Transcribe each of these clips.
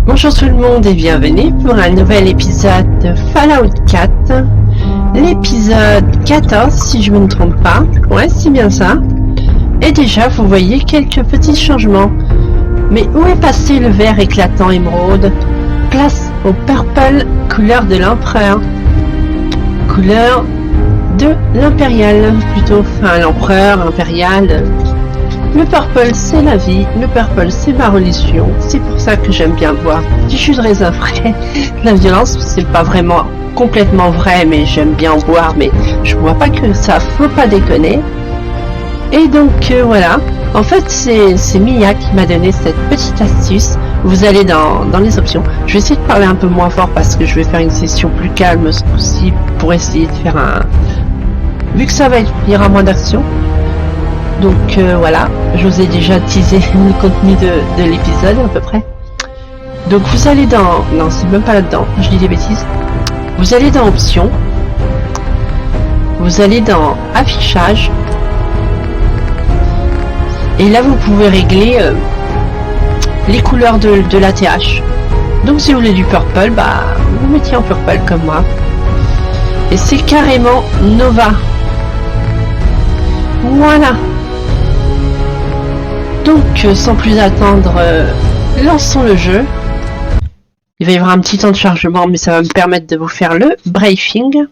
Bonjour tout le monde et bienvenue pour un nouvel épisode de Fallout 4. L'épisode 14 si je ne me trompe pas. Ouais, c'est bien ça. Et déjà vous voyez quelques petits changements. Mais où est passé le vert éclatant émeraude? Place au purple, couleur de l'empereur. Couleur de l'impérial plutôt. Enfin l'empereur, impérial. Le purple c'est la vie, le purple c'est ma religion, c'est pour ça que j'aime bien boire du jus de raisin frais. La violence c'est pas vraiment complètement vrai, mais j'aime bien boire, mais je vois pas que ça, faut pas déconner. Et donc voilà, en fait c'est Mia qui m'a donné cette petite astuce. Vous allez dans les options, je vais essayer de parler un peu moins fort parce que je vais faire une session plus calme ce coup-ci pour essayer de faire un... Vu que ça va être, il y aura moins d'action. Donc voilà, je vous ai déjà teasé le contenu de l'épisode à peu près. Donc vous allez dans... Non, c'est même pas là-dedans, je dis des bêtises. Vous allez dans Options. Vous allez dans Affichage. Et là vous pouvez régler les couleurs de l'ATH. Donc si vous voulez du purple, bah vous mettiez en purple comme moi. Et c'est carrément Nova. Voilà. Donc, sans plus attendre, lançons le jeu. Il va y avoir un petit temps de chargement, mais ça va me permettre de vous faire le briefing.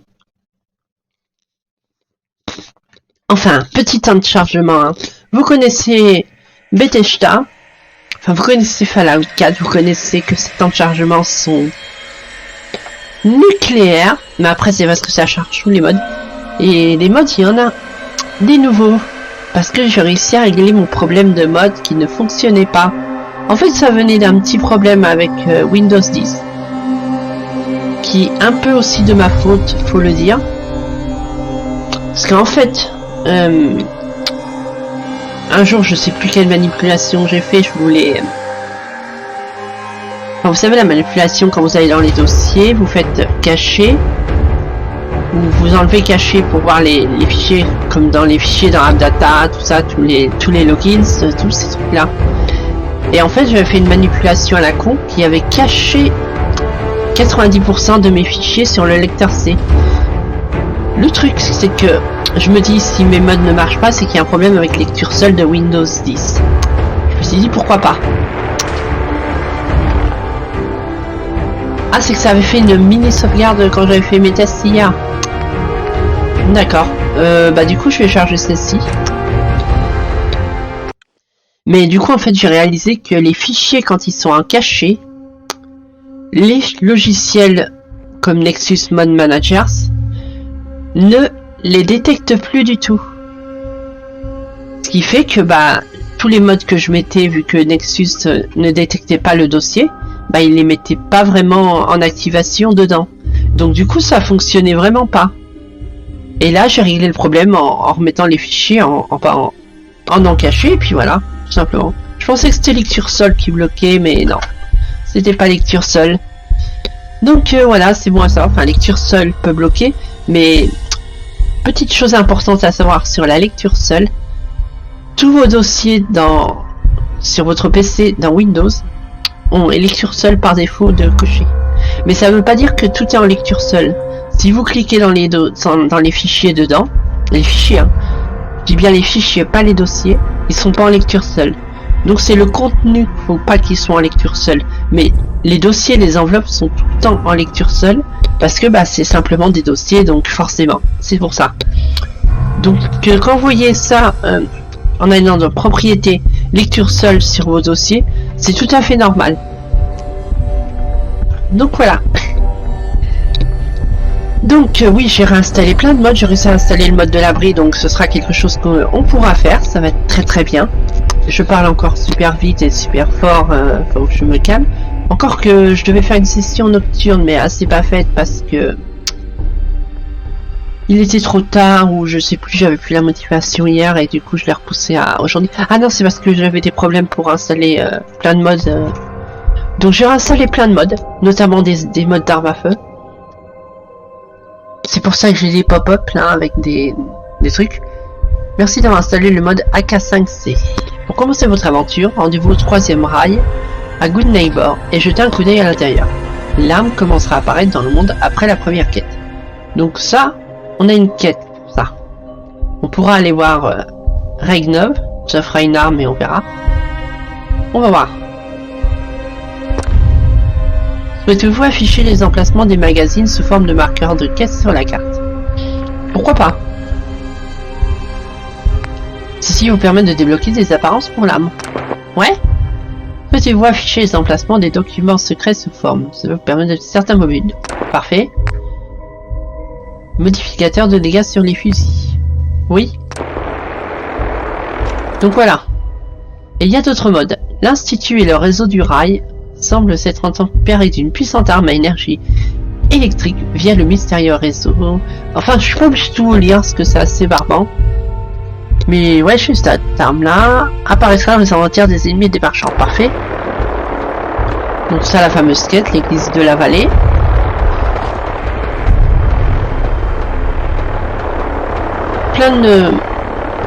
Enfin, petit temps de chargement. Hein. Vous connaissez Bethesda. Enfin, vous connaissez Fallout 4. Vous connaissez que ces temps de chargement sont nucléaires. Mais après, c'est parce que ça charge tous les modes. Et les modes, il y en a des nouveaux. Parce que j'ai réussi à régler mon problème de mode qui ne fonctionnait pas. En fait, ça venait d'un petit problème avec Windows 10. Qui est un peu aussi de ma faute, faut le dire. Parce qu'en fait, un jour, je sais plus quelle manipulation j'ai fait, je voulais... Enfin, vous savez, la manipulation, quand vous allez dans les dossiers, vous faites cacher. Vous enlevez cacher pour voir les fichiers, comme dans les fichiers dans AppData, tout ça, tous les logins, tous ces trucs là. Et en fait j'avais fait une manipulation à la con qui avait caché 90% de mes fichiers sur le lecteur C. Le truc c'est que je me dis si mes modes ne marchent pas, c'est qu'il y a un problème avec lecture seule de Windows 10. Je me suis dit pourquoi pas. Ah, c'est que ça avait fait une mini sauvegarde quand j'avais fait mes tests hier. D'accord. Bah du coup je vais charger celle-ci. Mais du coup en fait j'ai réalisé que les fichiers quand ils sont en cachet, les logiciels comme Nexus Mod Managers ne les détectent plus du tout. Ce qui fait que bah tous les modes que je mettais, vu que Nexus ne détectait pas le dossier, bah il les mettait pas vraiment en activation dedans. Donc du coup ça fonctionnait vraiment pas. Et là, j'ai réglé le problème en remettant les fichiers en caché, et puis voilà, tout simplement. Je pensais que c'était lecture seule qui bloquait, mais non, c'était pas lecture seule. Donc voilà, c'est bon à savoir. Enfin, lecture seule peut bloquer, mais petite chose importante à savoir sur la lecture seule, tous vos dossiers sur votre PC dans Windows ont lecture seule par défaut de cocher. Mais ça ne veut pas dire que tout est en lecture seule. Si vous cliquez dans les fichiers dedans, les fichiers, hein, je dis bien les fichiers, pas les dossiers, ils sont pas en lecture seule. Donc c'est le contenu, faut pas qu'ils soient en lecture seule. Mais les dossiers, les enveloppes sont tout le temps en lecture seule, parce que bah c'est simplement des dossiers, donc forcément, c'est pour ça. Donc quand vous voyez ça en allant dans propriété, lecture seule sur vos dossiers, c'est tout à fait normal. Donc voilà. Donc oui, j'ai réinstallé plein de modes, j'ai réussi à installer le mode de l'abri, donc ce sera quelque chose qu'on pourra faire, ça va être très très bien. Je parle encore super vite et super fort, faut que je me calme. Encore que je devais faire une session nocturne, mais assez pas faite parce que il était trop tard ou je sais plus, j'avais plus la motivation hier et du coup je l'ai repoussé à aujourd'hui. Ah non, c'est parce que j'avais des problèmes pour installer plein de modes. Donc j'ai réinstallé plein de modes, notamment des modes d'armes à feu. C'est pour ça que j'ai des pop-up là avec des trucs. Merci d'avoir installé le mode AK5C. Pour commencer votre aventure, rendez-vous au 3e rail à Good Neighbor et jeter un coup d'œil à l'intérieur. L'arme commencera à apparaître dans le monde après la première quête. Donc ça, on a une quête pour ça. On pourra aller voir Regnov, ça fera une arme et on verra. On va voir. Souhaitez-vous afficher les emplacements des magazines sous forme de marqueurs de quête sur la carte? Pourquoi pas? Ceci vous permet de débloquer des apparences pour l'arme. Ouais? Souhaitez-vous afficher les emplacements des documents secrets sous forme? Ça vous permet de certains mobiles. Parfait. Modificateur de dégâts sur les fusils. Oui. Donc voilà. Et il y a d'autres modes. L'Institut et le réseau du rail semblent s'être tempérés d'une puissante arme à énergie électrique via le mystérieux réseau. Enfin, je suis pas obligé de tout lire parce que c'est assez barbant. Mais ouais, juste cette arme-là apparaîtra dans les inventaires des ennemis et des marchands. Parfait. Donc ça, la fameuse quête, l'église de la vallée. Plein de...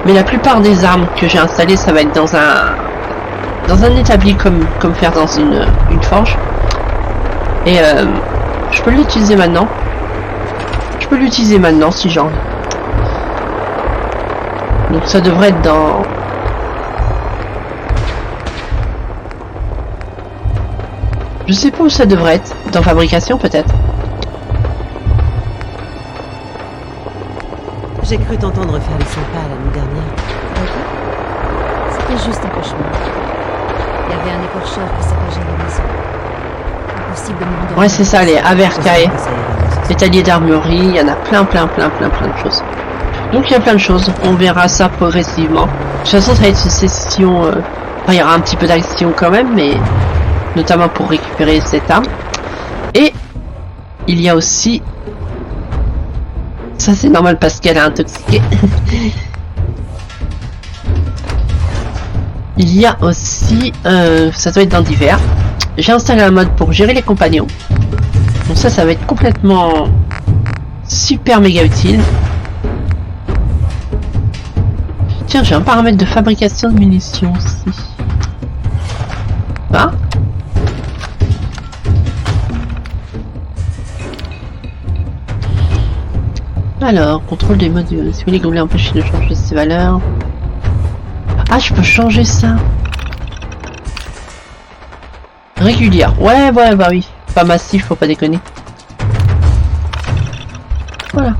Mais la plupart des armes que j'ai installées, ça va être dans un établi comme faire dans une forge. Et je peux l'utiliser maintenant. Je peux l'utiliser maintenant si j'ai envie. Donc ça devrait être dans... Je sais pas où ça devrait être. Dans fabrication peut-être. J'ai cru t'entendre faire les 100 pas la nuit dernière. C'était juste un cauchemar. Il y avait un écorcheur qui saccageait la maison. Impossible de m'endormir. Ouais, c'est ça, les Avercae. L'étalier d'armurerie, il y en a plein de choses. Donc il y a plein de choses, on verra ça progressivement. De toute façon, ça va être une session... Enfin, il y aura un petit peu d'action quand même, mais... Notamment pour récupérer cette arme. Et... Il y a aussi... Ça c'est normal parce qu'elle est intoxiquée. Il y a aussi... ça doit être dans divers. J'ai installé un mode pour gérer les compagnons. Donc ça va être complètement... Super méga utile. Tiens, j'ai un paramètre de fabrication de munitions aussi. Ah. Alors, contrôle des modules. Si vous voulez que vous voulez empêcher de changer ses valeurs. Ah, je peux changer ça. Régulière. Ouais, bah oui. Pas massif, faut pas déconner. Voilà.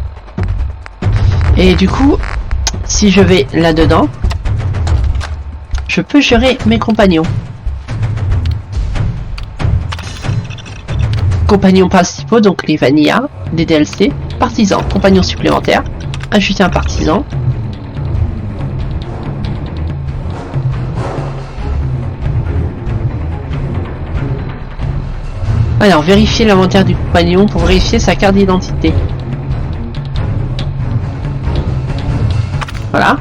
Et du coup, si je vais là-dedans, je peux gérer mes compagnons. Compagnons principaux, donc les vanilla, des DLC, partisans, compagnons supplémentaires, ajouter un partisan. Alors, vérifier l'inventaire du compagnon pour vérifier sa carte d'identité. Voilà.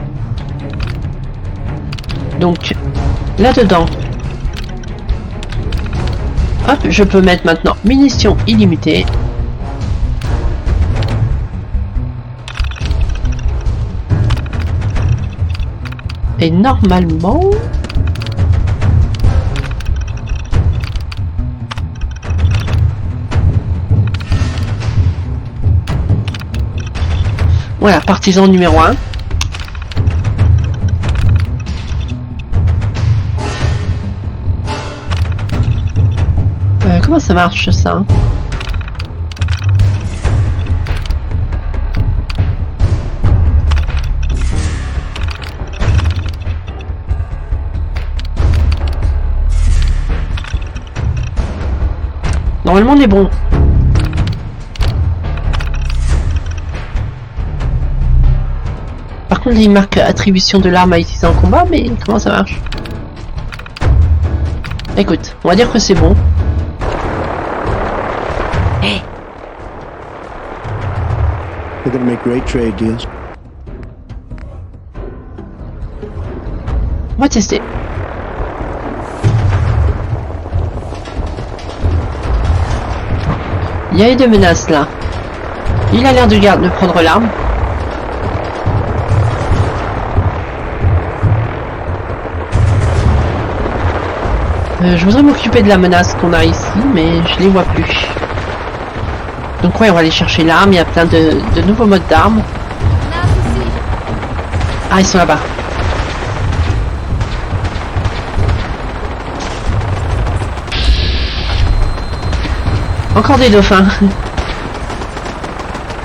Donc, là-dedans, hop, je peux mettre maintenant munitions illimitées. Et normalement... Voilà, partisan numéro 1. Comment ça marche ça? Normalement on est bon. Par contre il marque attribution de l'arme à utiliser en combat, mais comment ça marche? Écoute, on va dire que c'est bon. Hey. They're gonna make great trade deals. On va tester. Il y a eu des menaces là. Il a l'air de prendre l'arme. Je voudrais m'occuper de la menace qu'on a ici, mais je les vois plus. Donc ouais, on va aller chercher l'arme. Il y a plein de nouveaux modes d'armes. On a un souci. Ah, ils sont là-bas. Encore des dauphins.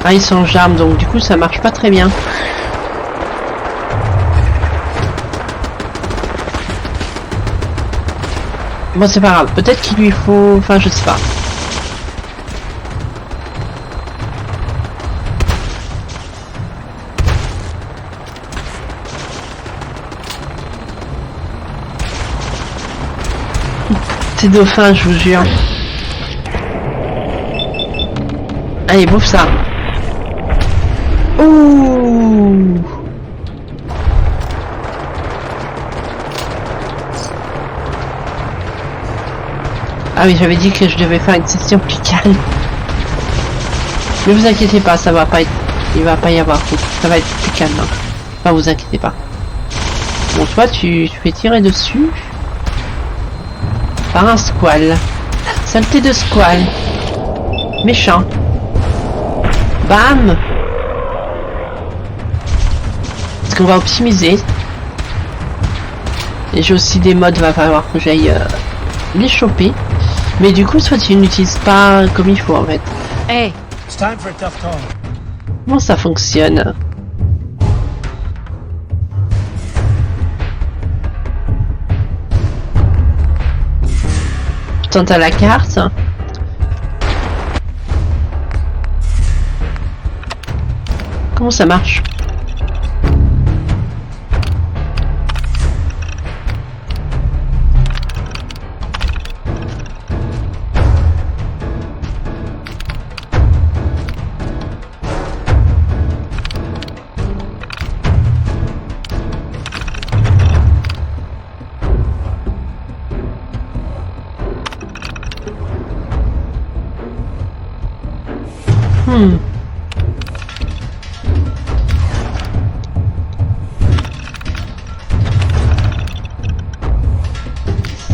Ah, ils sont en armes, donc du coup ça marche pas très bien. Bon, c'est pas grave. Peut-être qu'il lui faut... Enfin, je sais pas. Ces dauphins, je vous jure. Allez, bouffe ça. Ouh. Ah oui, j'avais dit que je devais faire une session plus calme. Ne vous inquiétez pas, ça va pas être... Il va pas y avoir... Ça va être plus calme. Hein. Enfin, vous inquiétez pas. Bon, toi, tu fais tirer dessus. Par un squal. Saleté de squal. Méchant. Bam. Est-ce qu'on va optimiser? Et j'ai aussi des modes, va falloir que j'aille les choper. Mais du coup, soit tu n'utilises pas comme il faut en fait. Hey, It's time for a tough call. Comment ça fonctionne? Je tente à la carte. Comment ça marche?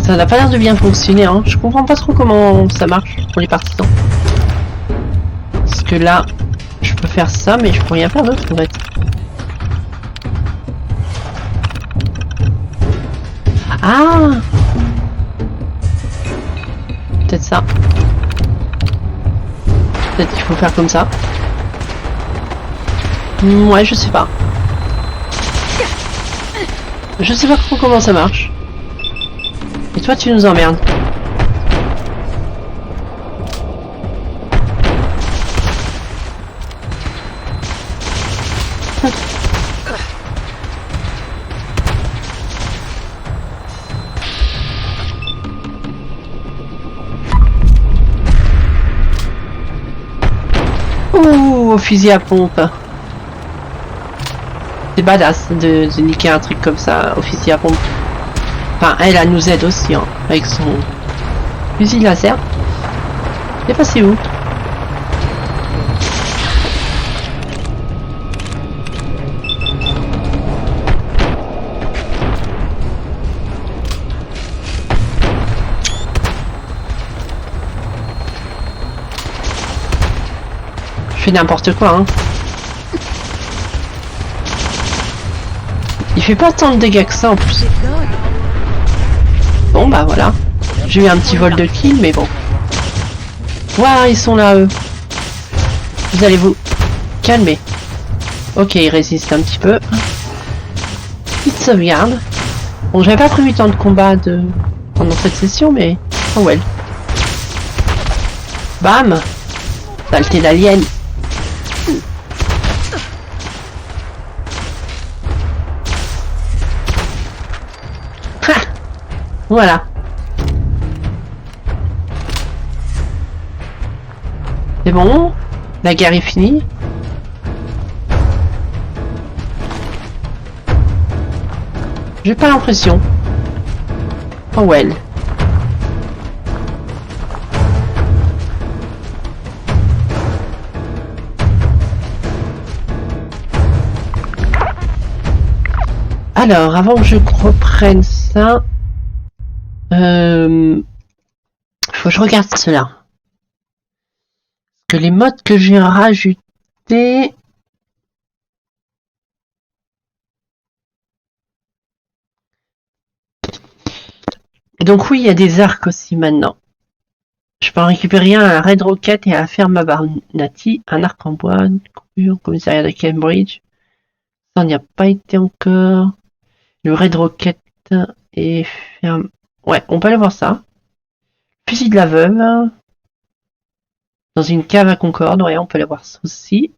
Ça n'a pas l'air de bien fonctionner, hein. Je comprends pas trop comment ça marche pour les partisans. Parce que là, je peux faire ça, mais je peux rien faire d'autre en fait. Ah! Peut-être ça. Peut-être qu'il faut faire comme ça. Ouais, je sais pas. Je sais pas trop comment ça marche. Et toi, tu nous emmerdes. Ouh, au fusil à pompe. C'est badass de niquer un truc comme ça au fusil à pompe. Enfin, elle nous aide aussi, hein, avec son fusil laser. Il est passé où? Je fais n'importe quoi, hein. Il fait pas tant de dégâts que ça en plus. Bon bah voilà. J'ai eu un petit vol de kill, mais bon. Waouh, ils sont là eux. Vous allez vous calmer. Ok, ils résistent un petit peu. Petite sauvegarde. Bon, j'avais pas prévu tant de combats pendant cette session, mais oh well. Bam. Saleté d'alien. Voilà. C'est bon. La guerre est finie. J'ai pas l'impression. Oh well. Alors, avant que je reprenne ça... Faut que je regarde cela. Parce que les modes que j'ai rajoutés... Donc oui, il y a des arcs aussi maintenant. Je peux en récupérer un Red Rocket et un Ferma Barnati, un arc en bois, une coupure, commissariat de Cambridge. Ça n'y a pas été encore. Le Red Rocket et Ferme... Ouais, on peut aller voir ça. Fusil de la veuve. Dans une cave à Concorde, ouais, on peut aller voir ça aussi.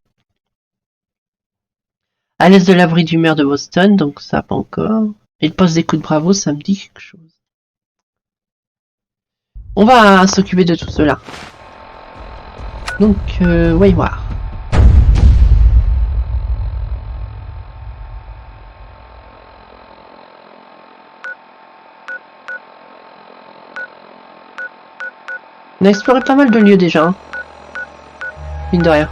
À l'est de l'abri du maire de Boston, donc ça pas encore. Et le poste des coups de bravo, ça me dit quelque chose. On va s'occuper de tout cela. Donc, voyons voir. On a exploré pas mal de lieux déjà. Hein. Mine de rien.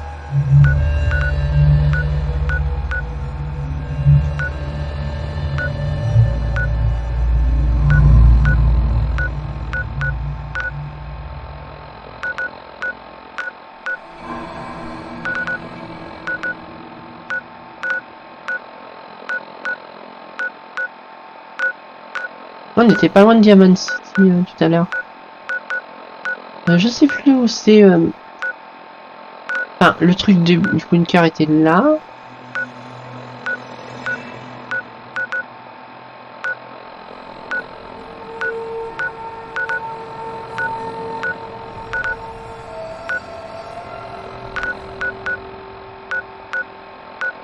On était pas loin de Diamond City tout à l'heure. Je sais plus où c'est. Enfin, le truc du bunker était là.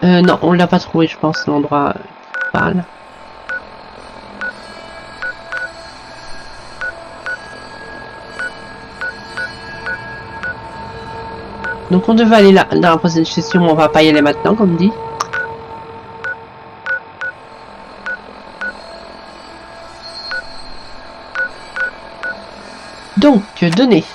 Non, on l'a pas trouvé, je pense, l'endroit principal. Donc on devait aller là dans la prochaine session, on va pas y aller maintenant comme dit. Donc, données.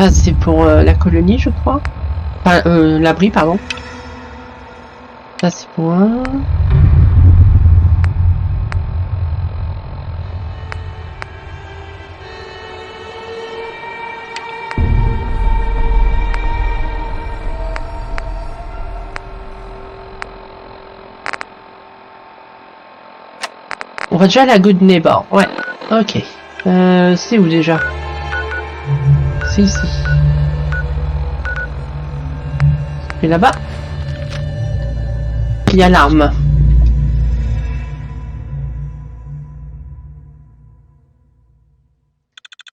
Ah, c'est pour la colonie, je crois. Enfin, l'abri, pardon. Ça, c'est pour un... On va déjà à la Good Neighbor. Ouais, ok. C'est où déjà? C'est ici. Et là-bas, il y a l'arme.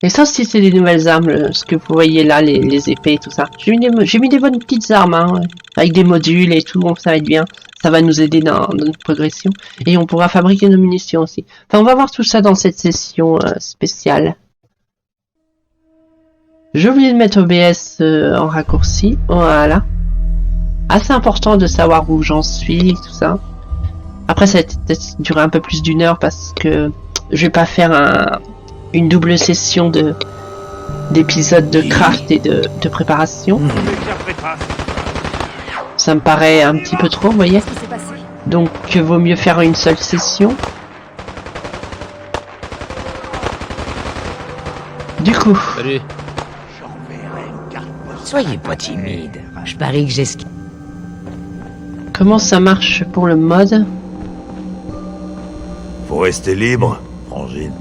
Et ça aussi, c'est des nouvelles armes, ce que vous voyez là, les épées et tout ça. J'ai mis des bonnes petites armes, hein, avec des modules et tout, ça va être bien. Ça va nous aider dans notre progression. Et on pourra fabriquer nos munitions aussi. Enfin, on va voir tout ça dans cette session spéciale. J'ai oublié de mettre OBS en raccourci. Voilà. Assez important de savoir où j'en suis, tout ça. Après, ça va peut-être durer un peu plus d'une heure parce que je vais pas faire une double session d'épisodes de craft et de préparation. Ça me paraît un petit peu trop, vous voyez. Donc, vaut mieux faire une seule session. Du coup... Salut. Soyez pas timide. Je parie que j'ai ce... Comment ça marche pour le mode? Faut rester libre, Frangine.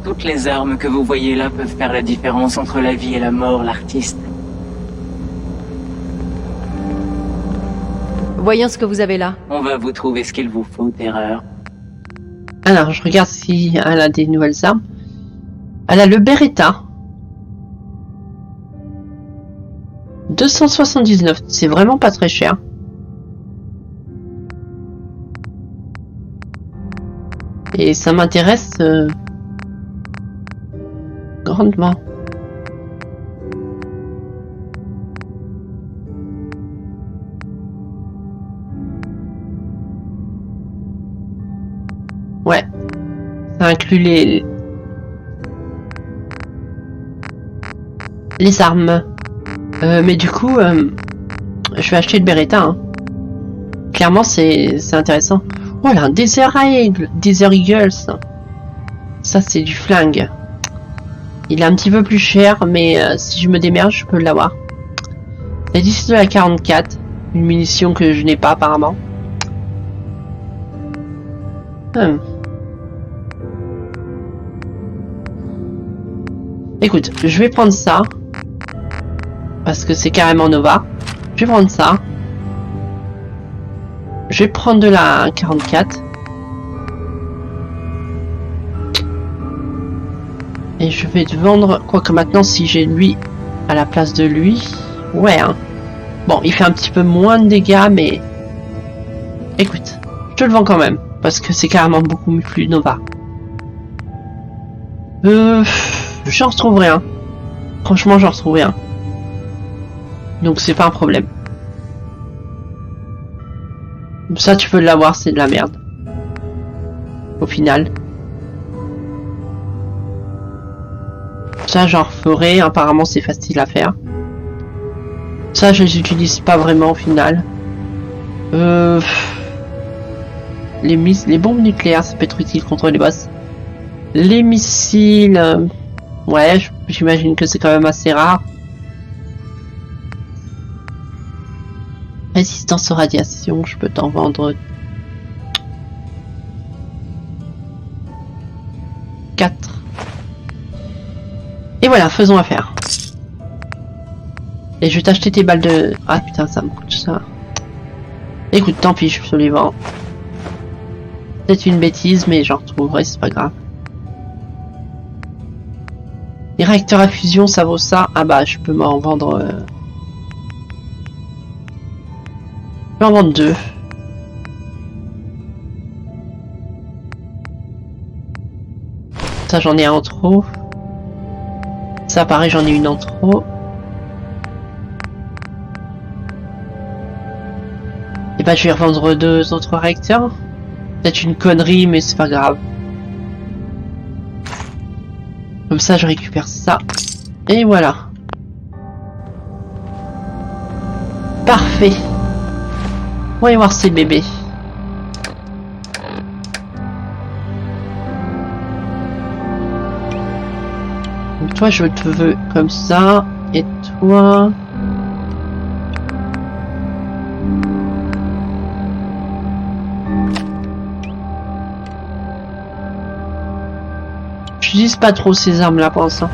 Toutes les armes que vous voyez là peuvent faire la différence entre la vie et la mort, l'artiste. Voyons ce que vous avez là. On va vous trouver ce qu'il vous faut, Terreur. Alors, je regarde si elle a des nouvelles armes. Elle a le Beretta. 279, c'est vraiment pas très cher. Et ça m'intéresse grandement. Ouais, ça inclut les armes. Mais du coup, je vais acheter le Beretta. Hein. Clairement, c'est intéressant. Voilà, un Desert Eagles. Ça, c'est du flingue. Il est un petit peu plus cher, mais si je me démerde, je peux l'avoir. C'est d'ici de la 44. Une munition que je n'ai pas, apparemment. Écoute, je vais prendre ça. Parce que c'est carrément Nova. Je vais prendre ça. Je vais prendre de la 44. Et je vais te vendre... Quoique maintenant, si j'ai lui à la place de lui... Ouais, hein. Bon, il fait un petit peu moins de dégâts, mais... Écoute, je te le vends quand même. Parce que c'est carrément beaucoup plus Nova. J'en retrouve rien. Franchement, j'en retrouve rien. Donc c'est pas un problème. Ça tu peux l'avoir, c'est de la merde. Au final. Ça j'en referai, apparemment c'est facile à faire. Ça je les utilise pas vraiment au final. Les bombes nucléaires ça peut être utile contre les boss. Les missiles... ouais, j'imagine que c'est quand même assez rare. Résistance aux radiations, je peux t'en vendre 4. Et voilà, faisons affaire. Et je vais t'acheter tes balles de... Ah putain, ça me coûte ça. Écoute, tant pis, je te les vends. C'est une bêtise, mais j'en retrouverai, c'est pas grave. Les réacteurs à fusion, ça vaut ça. Ah bah, je peux m'en vendre... Je peux en vendre 2. Ça, j'en ai un en trop. Ça, pareil, j'en ai une en trop. Et bah, je vais revendre 2 autres réacteurs. Peut-être une connerie, mais c'est pas grave. Comme ça, je récupère ça. Et voilà. Parfait. On va y voir ces bébés. Donc toi, je te veux comme ça. Et toi... J'utilise pas trop ces armes là pour l'instant.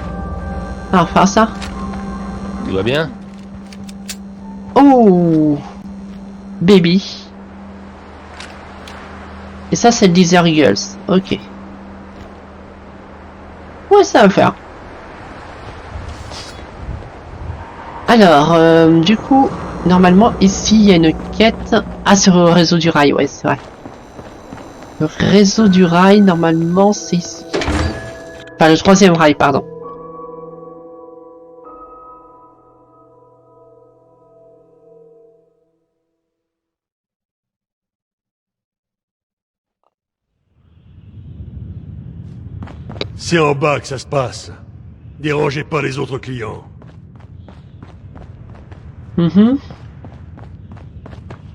Alors, faire ça. Tout va bien? Oh, baby. Et ça, c'est le Desert Eagles. Ok. Ouais, ça va le faire. Alors, du coup, normalement, ici, il y a une quête. Ah, sur le réseau du rail, ouais, c'est vrai. Le réseau du rail, normalement, c'est ici. Enfin, le 3e rail, pardon. C'est en bas que ça se passe. Dérangez pas les autres clients.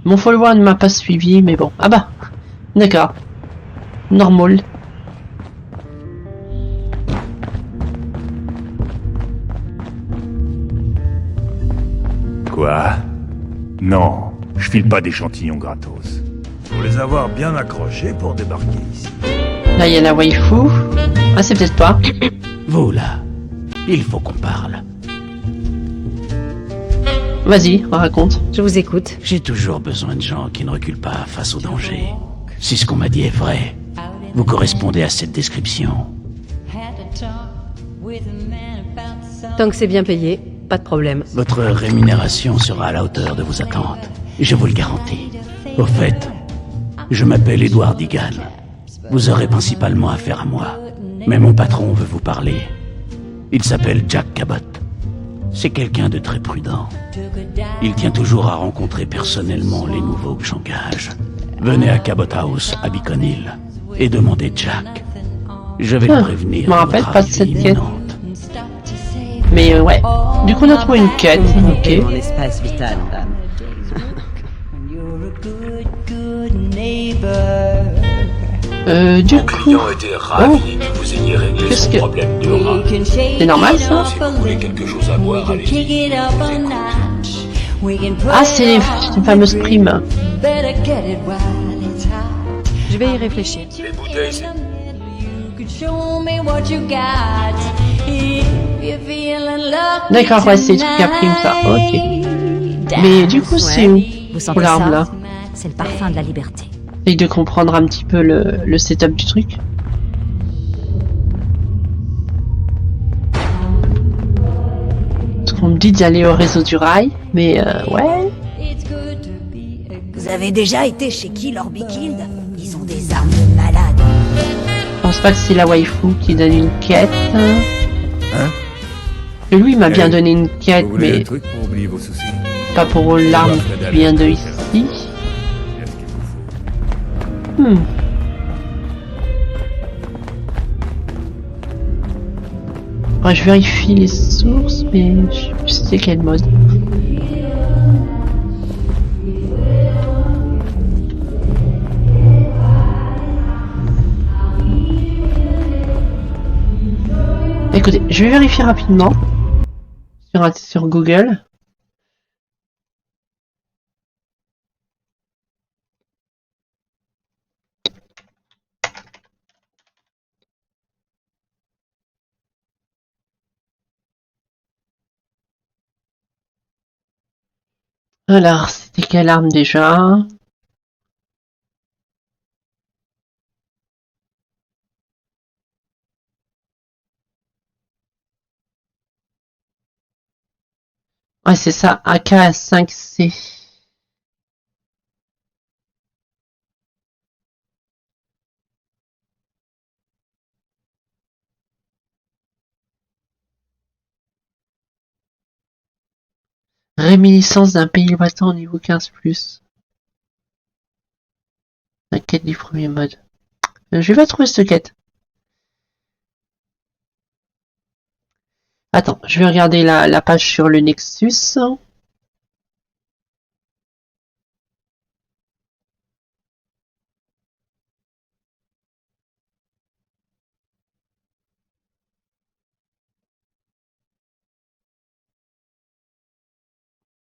Mon follower ne m'a pas suivi, mais bon. Ah bah, d'accord. Normal. Quoi? Non, je file pas d'échantillons gratos. Faut les avoir bien accrochés pour débarquer ici. Là, il y a la waifu. Ah, c'est peut-être pas. Vous là, il faut qu'on parle. Vas-y, raconte. Je vous écoute. J'ai toujours besoin de gens qui ne reculent pas face au danger. Si ce qu'on m'a dit est vrai, vous correspondez à cette description. Tant que c'est bien payé. Pas de problème. Votre rémunération sera à la hauteur de vos attentes. Je vous le garantis. Au fait, je m'appelle Edward Egan. Vous aurez principalement affaire à moi. Mais mon patron veut vous parler. Il s'appelle Jack Cabot. C'est quelqu'un de très prudent. Il tient toujours à rencontrer personnellement les nouveaux que j'engage. Venez à Cabot House, à Beacon Hill, et demandez Jack. Je vais le prévenir. Je me rappelle votre pas de cette arrivée quête. imminente. Mais ouais. Du coup, on a trouvé une quête. Ok. Mon espace vital. Du coup... était ravi que vous ayez réglé Qu'est-ce son que... problème de rat. C'est normal, ça? Si vous voulez quelque chose à boire, allez-y. Ah, c'est une fameuse prime. Je vais y réfléchir. Les bouteilles, c'est... D'accord, ouais, c'est des trucs à prime, ça. Ok. Mais du coup, c'est où? Vous sentez Pour l'arme, là. ça? C'est le parfum de la liberté. J'essaye de comprendre un petit peu le setup du truc. Parce qu'on me dit d'aller au réseau du rail, mais ouais. Vous avez déjà été chez Kill or Be Killed? Ils ont des armes de malade. Je pense pas que c'est la waifu qui donne une quête. Hein? Et lui, il m'a bien donné une quête, mais truc pour oublier vos soucis? pas pour l'arme qui vient de ici. Ouais, je vérifie les sources, mais je sais plus c'est quel mode. Écoutez, je vais vérifier rapidement sur Google. Alors, c'était quelle arme déjà? Ouais, c'est ça, AK-5C. Réminiscence d'un pays lointain au niveau 15+. La quête du premier mode. Je vais pas trouver cette quête. Attends, je vais regarder la page sur le Nexus.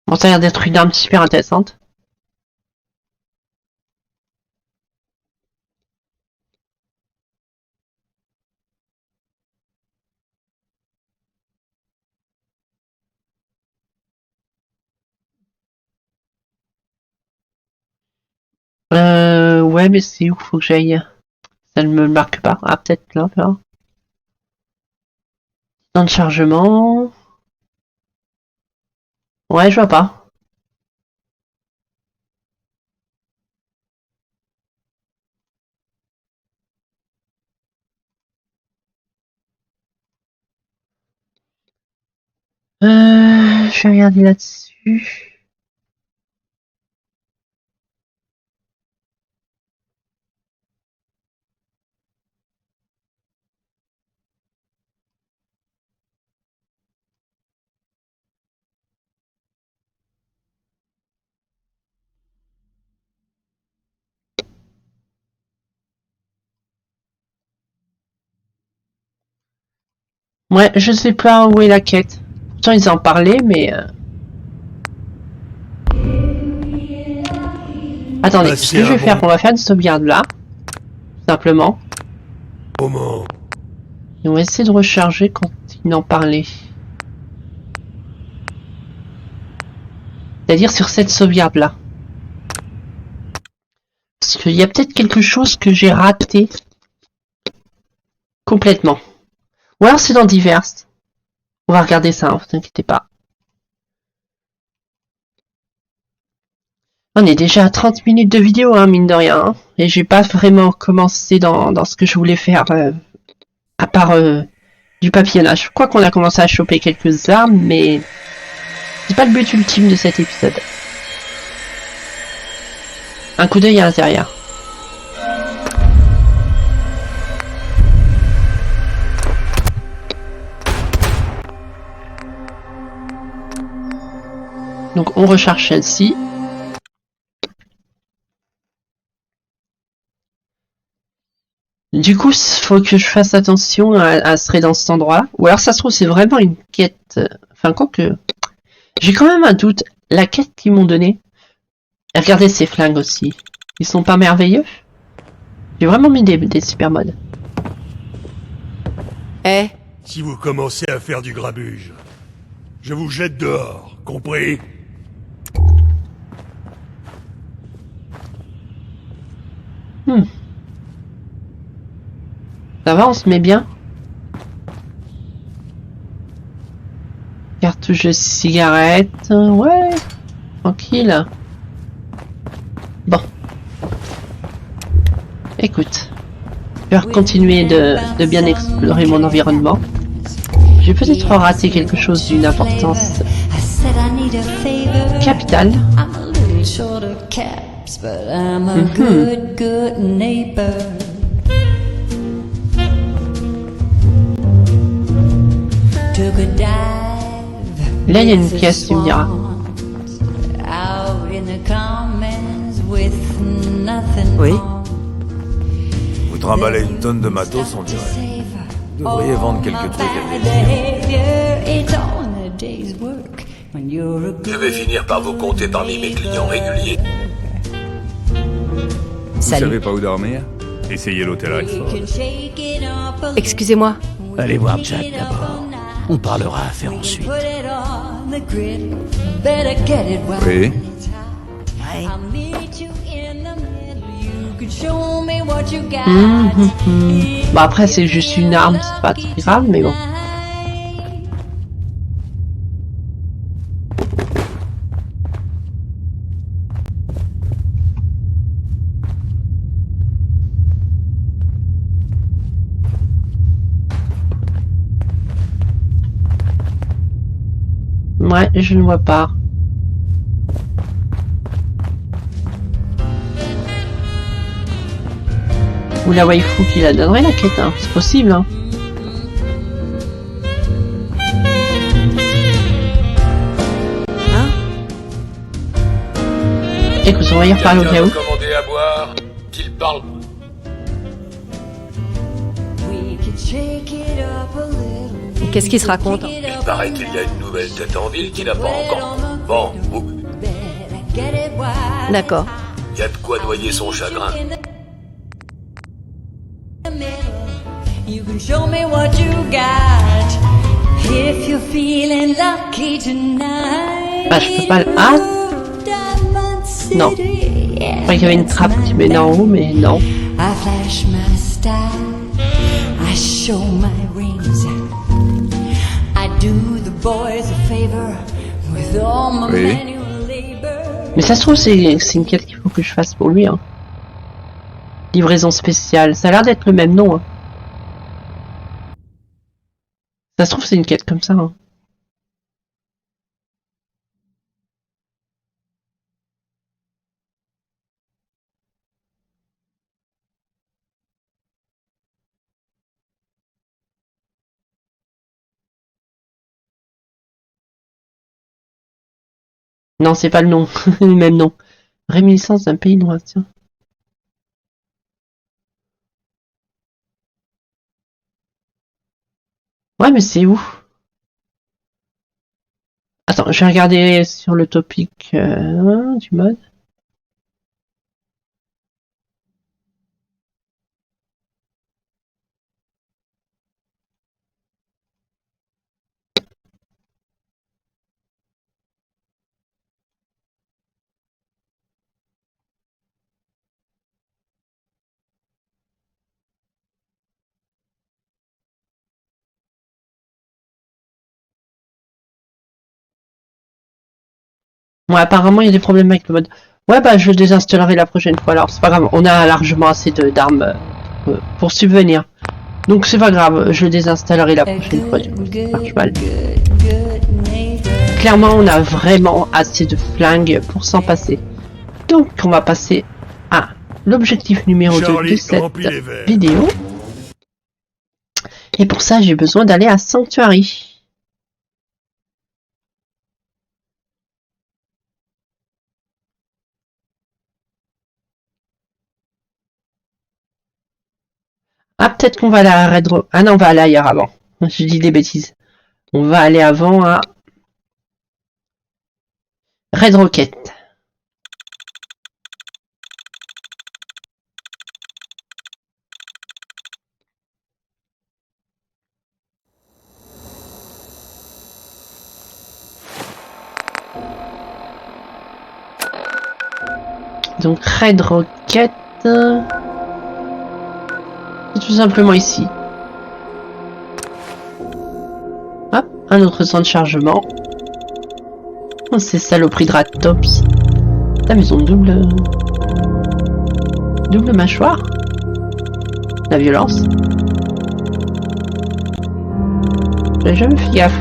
Bon, ça a l'air d'être une arme super intéressante. Ouais, mais c'est où faut que j'aille? Ça ne me le marque pas. Ah, peut-être là, là. Temps de chargement. Ouais, je vois pas. Je vais regarder là-dessus. Ouais, je sais pas où est la quête. Pourtant, ils en parlaient, mais... Attendez, ce que je vais faire, on va faire une sauvegarde là. Tout simplement. Moment. Et on va essayer de recharger quand il en parlait. C'est-à-dire sur cette sauvegarde là. Parce qu'il y a peut-être quelque chose que j'ai raté. Complètement. Ou alors c'est dans divers. On va regarder ça, hein, vous inquiétez pas. On est déjà à 30 minutes de vidéo, hein, mine de rien. Hein, et j'ai pas vraiment commencé dans ce que je voulais faire, à part du papillonnage. Je crois qu'on a commencé à choper quelques armes, mais c'est pas le but ultime de cet épisode. Un coup d'œil à l'intérieur. Donc on recharge celle-ci. Du coup, faut que je fasse attention à se dans cet endroit. Ou alors ça se trouve c'est vraiment une quête. Enfin quoi que. J'ai quand même un doute. La quête qu'ils m'ont donnée. Et regardez ces flingues aussi. Ils sont pas merveilleux? J'ai vraiment mis des super modes. Eh, Si vous commencez à faire du grabuge, je vous jette dehors, compris? Ça va, on se met bien. Cartouche de cigarette. Ouais. Tranquille. Bon. Écoute. Je vais continuer de bien explorer mon environnement. J'ai peut-être raté quelque chose d'une importance capitale. Là, il y a une pièce, tu me diras. oui. Vous trimballez une tonne de matos, on dirait. Vous devriez vendre quelques trucs à des clients. Je vais finir par vous compter parmi mes clients réguliers. Vous Salut. savez pas où dormir? Essayez l'hôtel Rexford. Excusez-moi. Allez voir Jack d'abord. On parlera affaires ensuite. Oui. Bon, après, c'est juste une arme, c'est pas très grave, mais bon. Ouais, je ne vois pas. Ou la waifu qui la donnerait la quête, hein. C'est possible, hein. Écoute, on va y reparler au cas où. Commander à boire, qu'il parle. Qu'est-ce qu'il se raconte? Il paraît qu'il y a une nouvelle tête en ville qui n'a pas encore. Bon, D'accord. il y a de quoi noyer son chagrin. Bah, je peux pas le... Ah non. Je croyais qu'il y avait une trappe qui mène en haut, mais non. Oui. Mais ça se trouve, c'est une quête qu'il faut que je fasse pour lui, hein. Livraison spéciale. Ça a l'air d'être le même nom, hein. Ça se trouve, c'est une quête comme ça, hein. Non, c'est pas le nom. Le même nom. Réminiscence d'un pays lointain. Ouais, mais c'est où? Attends, je vais regarder sur le topic du mode. Ouais, apparemment, il y a des problèmes avec le mode. Ouais, bah je le désinstallerai la prochaine fois, alors c'est pas grave, on a largement assez d'armes pour subvenir. Donc c'est pas grave, je le désinstallerai la prochaine fois, du coup, ça marche mal. Clairement, on a vraiment assez de flingues pour s'en passer. Donc on va passer à l'objectif numéro 2 de cette vidéo. Et pour ça, j'ai besoin d'aller à Sanctuary. Ah, peut-être qu'on va aller à Red Rock. Ah non, on va aller ailleurs avant. Je dis des bêtises. On va aller avant à Red Rocket. Donc Red Rocket, c'est tout simplement ici. Hop, un autre temps de chargement. Oh, ces saloperies de Ratops. Ah, mais ils ont double mâchoire. La violence. J'avais jamais fait gaffe.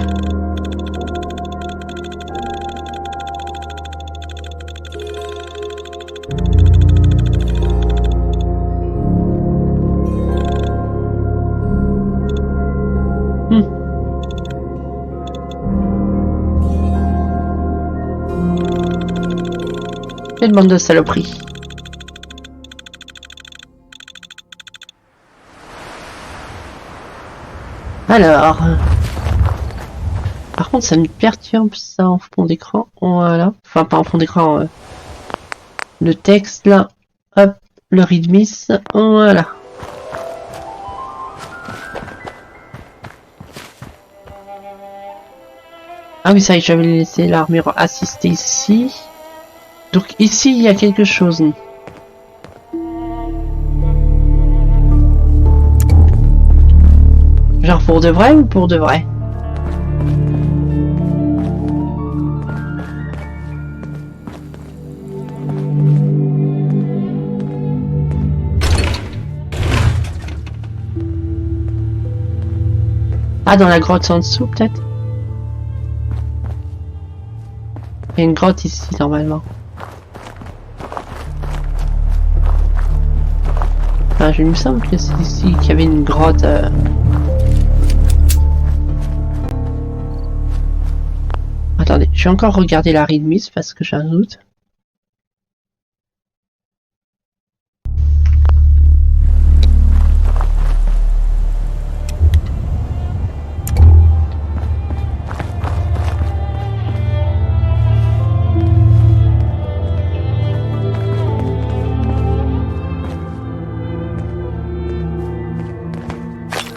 Quelle bande de saloperies. Alors... Par contre, ça me perturbe ça en fond d'écran. Voilà. Enfin, pas en fond d'écran. Le texte, là. Hop. Le readmiss. Voilà. Ah oui, ça y est, j'avais laissé l'armure assister ici. Donc ici, il y a quelque chose. Genre pour de vrai ou pour de vrai? Ah, dans la grotte en dessous, peut-être? Il y a une grotte ici, normalement. Enfin, je me semble que c'est ici qu'il y avait une grotte. Attendez, je vais encore regarder la readmiss parce que j'ai un doute.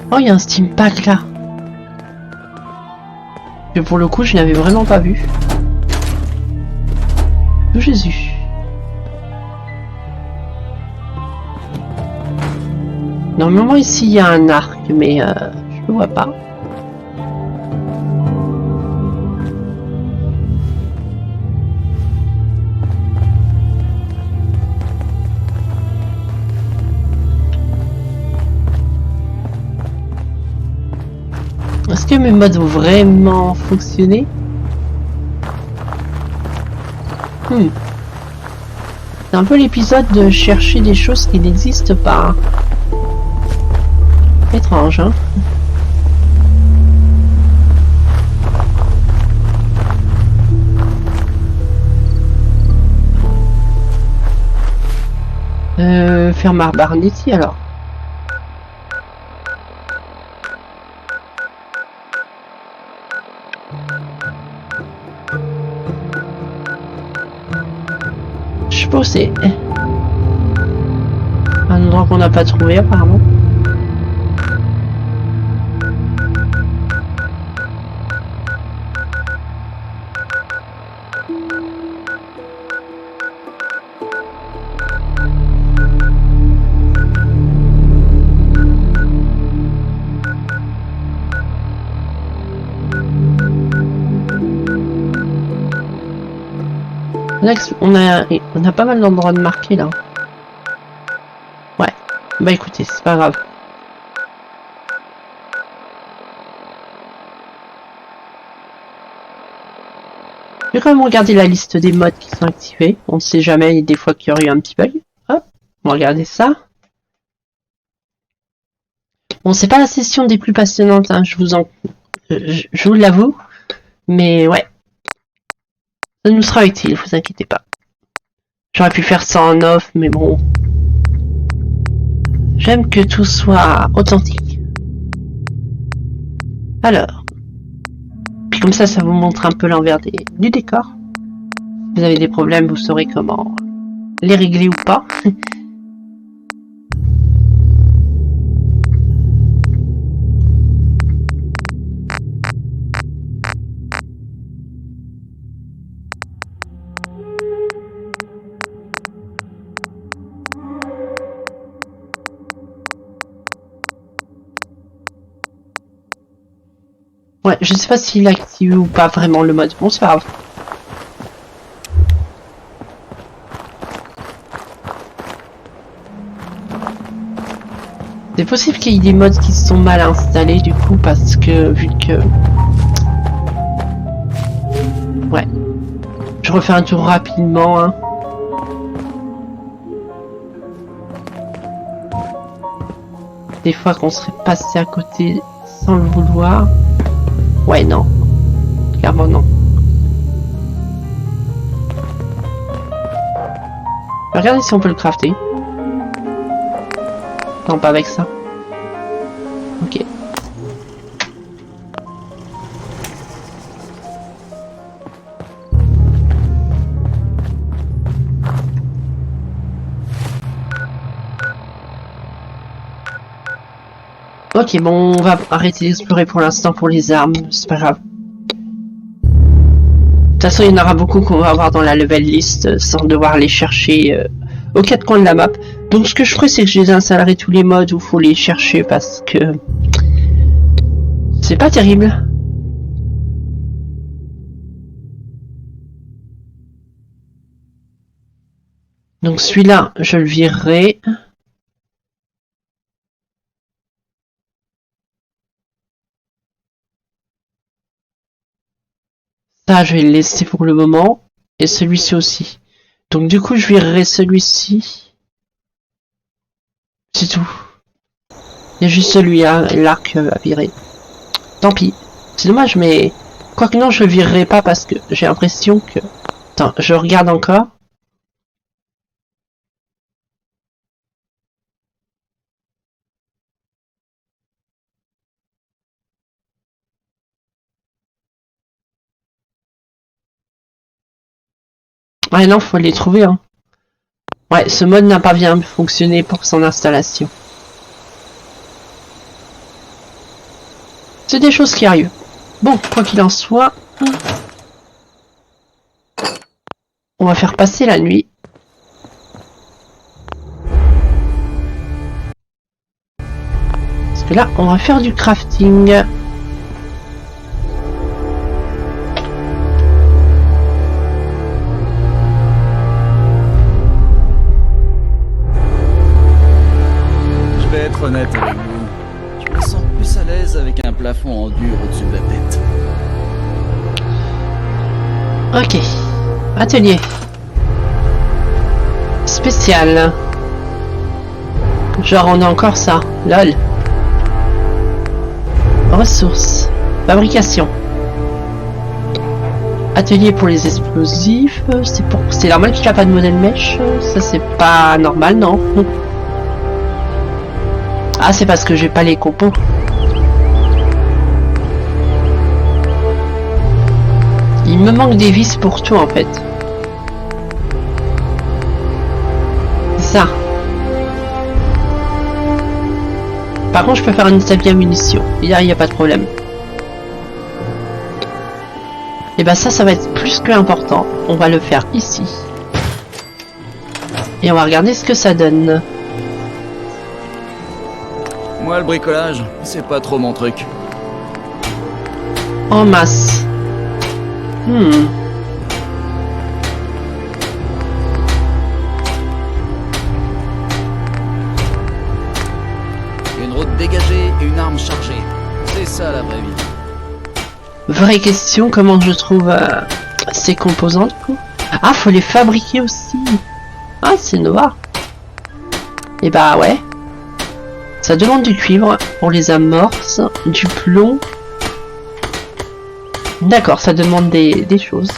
Oh, il y a un Steam Pack là. Et pour le coup, je n'avais vraiment pas vu. Oh Jésus. Normalement ici il y a un arc, mais je le vois pas. Est-ce que mes modes vont vraiment fonctionner? C'est un peu l'épisode de chercher des choses qui n'existent pas. Étrange, hein? Faire ma barne ici alors. Je suppose c'est un endroit qu'on n'a pas trouvé apparemment. On a pas mal d'endroits de marquer là. Ouais. Bah écoutez, c'est pas grave. Je vais quand même regarder la liste des modes qui sont activés. On ne sait jamais, il y a des fois qu'il y aurait eu un petit bug. Hop, on va regarder ça. Bon, c'est pas la session des plus passionnantes, hein, je vous l'avoue. Mais ouais. Ça nous sera utile, vous inquiétez pas. J'aurais pu faire ça en off, mais bon. J'aime que tout soit authentique. Alors. Puis comme ça vous montre un peu l'envers du décor. Si vous avez des problèmes, vous saurez comment les régler ou pas. Ouais, je sais pas s'il active ou pas vraiment le mode. Bon, c'est pas grave. C'est possible qu'il y ait des modes qui sont mal installés du coup parce que vu que... Ouais. Je refais un tour rapidement, hein. Des fois qu'on serait passé à côté sans le vouloir. Ouais, non. Clairement, non. Regardez si on peut le crafter. Non, pas avec ça. Ok. Ok, bon, on va arrêter d'explorer pour l'instant pour les armes, c'est pas grave. De toute façon, il y en aura beaucoup qu'on va avoir dans la level list sans devoir les chercher aux quatre coins de la map. Donc ce que je ferai, c'est que je désinstallerai tous les modes où il faut les chercher parce que c'est pas terrible. Donc celui-là, je le virerai. Ça, je vais le laisser pour le moment. Et celui-ci aussi. Donc du coup, je virerai celui-ci. C'est tout. Il y a juste celui-là, l'arc à virer. Tant pis. C'est dommage, mais... Quoique non, je le virerai pas parce que j'ai l'impression que... Attends, je regarde encore. Ouais, non, faut les trouver, hein. Ouais, ce mode n'a pas bien fonctionné pour son installation. C'est des choses qui arrivent. Bon, quoi qu'il en soit... On va faire passer la nuit. Parce que là, on va faire du crafting. Honnête avec vous, je me sens plus à l'aise avec un plafond en dur au-dessus de la tête. Ok. Atelier. Spécial. Genre on a encore ça. Lol. Ressources. Fabrication. Atelier pour les explosifs. C'est normal qu'il n'y a pas de modèle mèche. Ça c'est pas normal, non. Ah, c'est parce que j'ai pas les compos. Il me manque des vis pour tout en fait. C'est ça. Par contre, je peux faire un établi à munitions. Il n'y a pas de problème. Et bah ça va être plus que important. On va le faire ici. Et on va regarder ce que ça donne. Moi, le bricolage, c'est pas trop mon truc. En masse. dégagé et une arme chargée. C'est ça la vraie vie. Vraie question, comment je trouve ces composants du coup? Ah, faut les fabriquer aussi. Ah, c'est Nova. Et bah ouais. Ça demande du cuivre pour les amorces, du plomb. D'accord, ça demande des choses.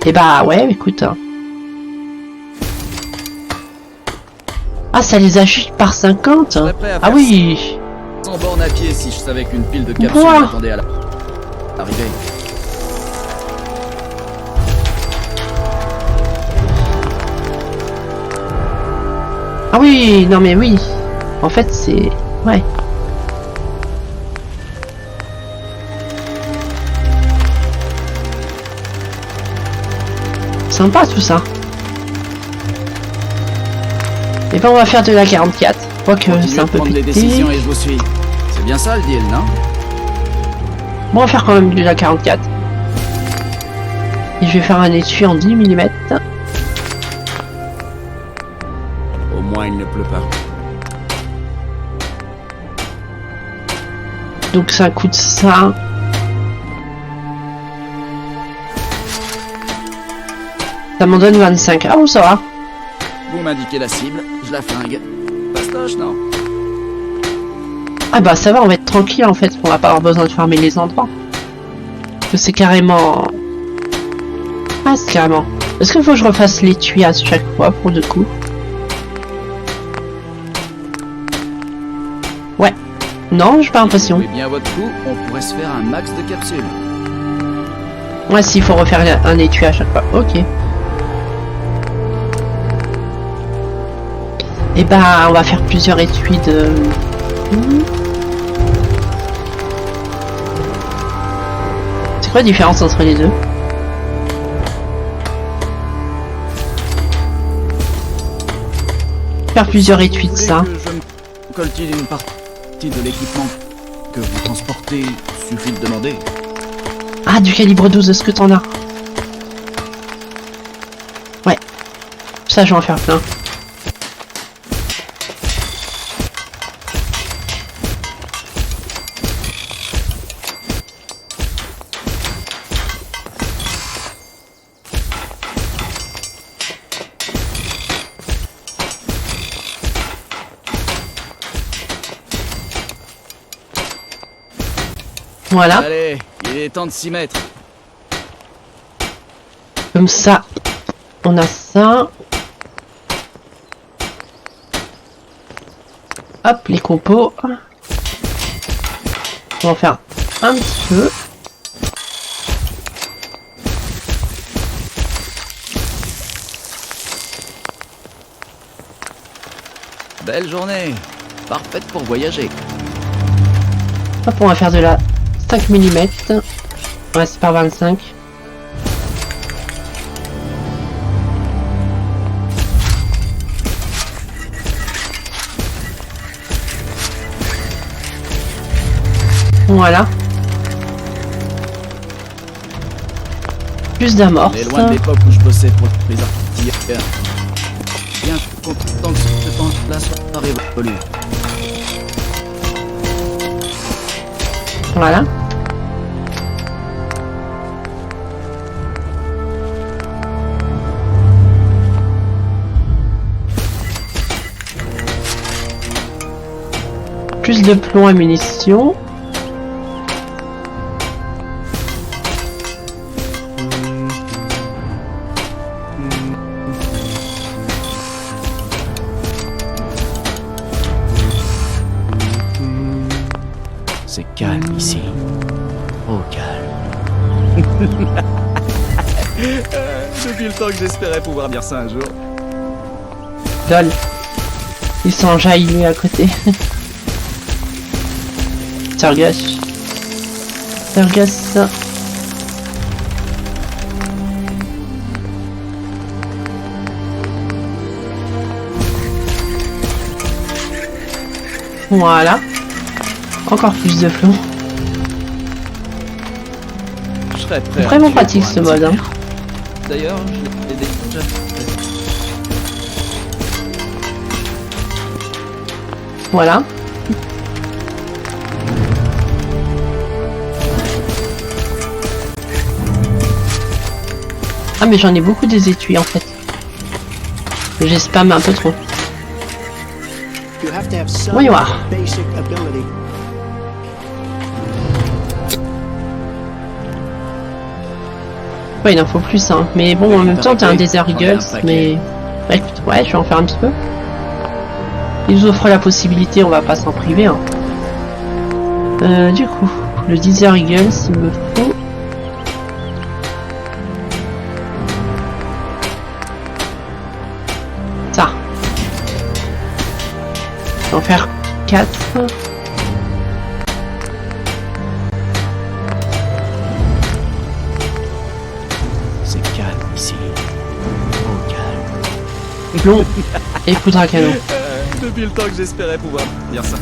Et bah ouais, écoute. Ah, ça les ajoute par 50. Ah oui. Sans borne à pied si je savais qu'une pile de capsules Wow. m'attendait à l'arrivée. Ah oui, non mais oui. En fait, c'est... Ouais. Sympa tout ça. Et ben on va faire de la 44. Quoique c'est un peu prendre des pété. décisions et je vous suis. C'est bien ça le deal, non? Bon, on va faire quand même de la 44. Et je vais faire un étui en 10 mm. Au moins il ne pleut pas. Donc ça coûte ça. Ça m'en donne 25. Ah bon, ça va. Vous m'indiquez la cible, je la flingue. Pastoche, non? Ah bah ça va, on va être tranquille en fait. On va pas avoir besoin de farmer les endroits. Parce que c'est carrément... Ah, c'est carrément... Est-ce qu'il faut que je refasse l'étui à chaque fois pour le coup? Ouais. Non, j'ai pas l'impression. Si vous jouez bien votre coup, on pourrait se faire un max de capsules. Ouais, s'il faut refaire un étui à chaque fois. Ok. Et bah, on va faire plusieurs étuis de... C'est quoi la différence entre les deux? Faire plusieurs étuis de ça. Que je me coltine une partie de l'équipement que vous transportez, suffit de demander. Ah, du calibre 12, est-ce que t'en as? Ouais. Ça, je vais en faire plein. Voilà. Allez, il est temps de s'y mettre. Comme ça, on a ça. Hop, les compos. On va en faire un petit peu. Belle journée, parfaite pour voyager. Hop, on va faire de la 5 mm. Ouais, c'est par 25. Voilà. Plus d'amorces. On est loin de l'époque où je bossais pour les artilleurs. Bien content que ce temps-là soit révolu. Voilà. Plus de plomb à munitions. C'est calme ici. Oh, calme. Depuis le temps que j'espérais pouvoir dire ça un jour. Lol. Ils sont enjaillés à côté. Sargasse. Sargasse. Voilà. Encore plus de plomb. Je serais prêt. Vraiment pratique ce mode. Hein. D'ailleurs, je l'ai déjà fait. Voilà. Ah mais j'en ai beaucoup des étuis en fait. J'ai spam un peu trop. You have to have some Voyons voir. basic ability. Ouais, il en faut plus, hein. Mais bon, en même temps, t'as un Desert Eagles, mais... Bah, écoute, ouais, je vais en faire un petit peu. Il nous offre la possibilité, on va pas s'en priver, hein. Du coup, le Desert Eagles, il me faut... Ça. Je vais en faire 4. C'est calme ici. Oh, calme. Blond et poudre à canon. Depuis le temps que j'espérais pouvoir dire ça.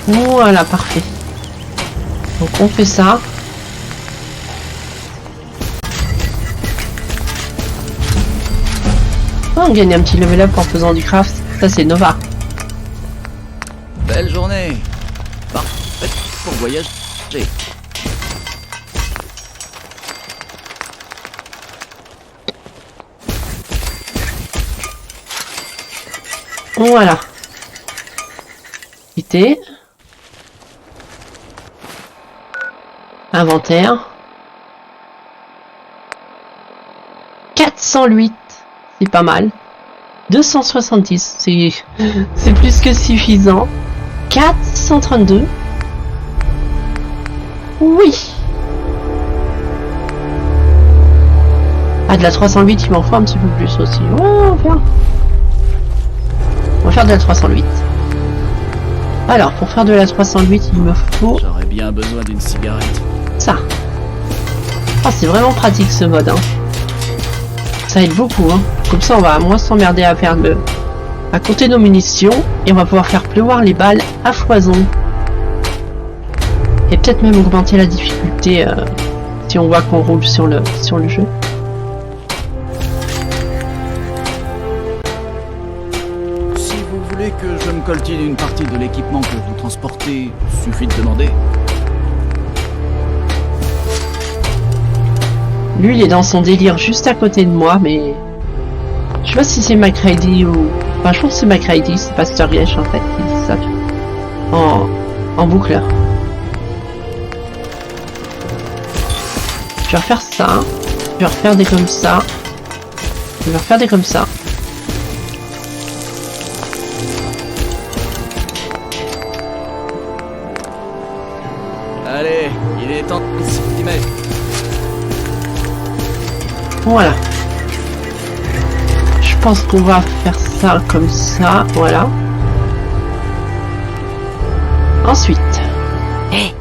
Voilà, parfait. Donc on fait ça. Oh, on gagne un petit level up en faisant du craft. Ça c'est Nova. Belle journée. Parfait pour voyager. Voilà. Quitter. Inventaire. 408. C'est pas mal. 270. C'est plus que suffisant. 432. Oui. Ah, de la 308, il m'en faut un petit peu plus aussi. Ouais, on va faire. On va faire de la 308. Alors, pour faire de la 308, il me faut... J'aurais bien besoin d'une cigarette. Ça. Ah, c'est vraiment pratique ce mode, hein. Ça aide beaucoup, hein. Comme ça, on va moins s'emmerder à faire à compter nos munitions et on va pouvoir faire pleuvoir les balles à foison. Et peut-être même augmenter la difficulté si on voit qu'on roule sur le jeu. Si vous voulez que je me coltine une partie de l'équipement que vous transportez, suffit de demander. Lui, il est dans son délire juste à côté de moi, mais... Je sais pas si c'est McCready ou... Enfin, je pense que c'est McCready, c'est pas Sturridge en fait, qui dit ça. En boucle. Je vais refaire ça. Je vais refaire des comme ça. Je vais refaire des comme ça. Allez, il est temps de s'y mettre. Voilà. Je pense qu'on va faire ça comme ça, voilà. Ensuite. Hé,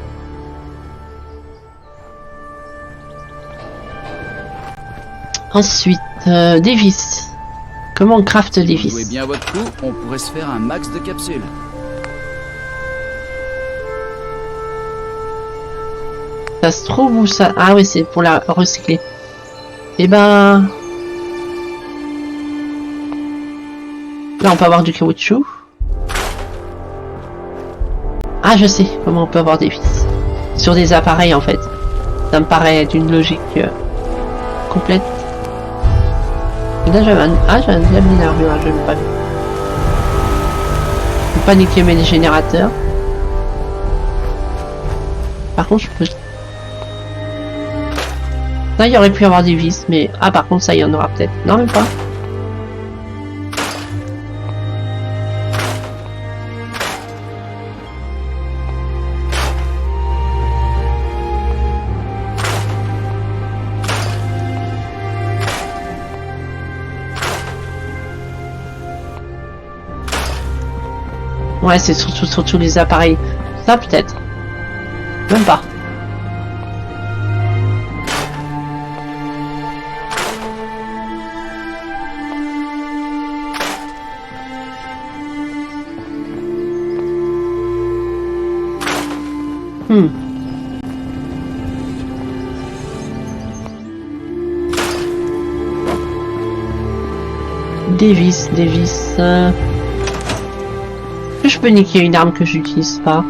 Ensuite, des vis. Comment on craft des Si vous jouez vis? bien votre coup, on pourrait se faire un max de capsules. Ça se trouve où ça... Ah oui, c'est pour la recycler. Et ben... Là, on peut avoir du caoutchouc. Ah, je sais comment on peut avoir des vis. Sur des appareils, en fait. Ça me paraît d'une logique complète. Là, j'avais un... Ah, j'avais une armure, je n'ai pas vu. Je peux pas niquer mes générateurs. Par contre, je peux... Là, il y aurait pu y avoir des vis, mais... Ah, par contre, ça, il y en aura peut-être. Non, même pas. Ouais, c'est surtout les appareils. Ça, peut-être. Même pas. Des vis. Est-ce que je peux niquer une arme que j'utilise pas?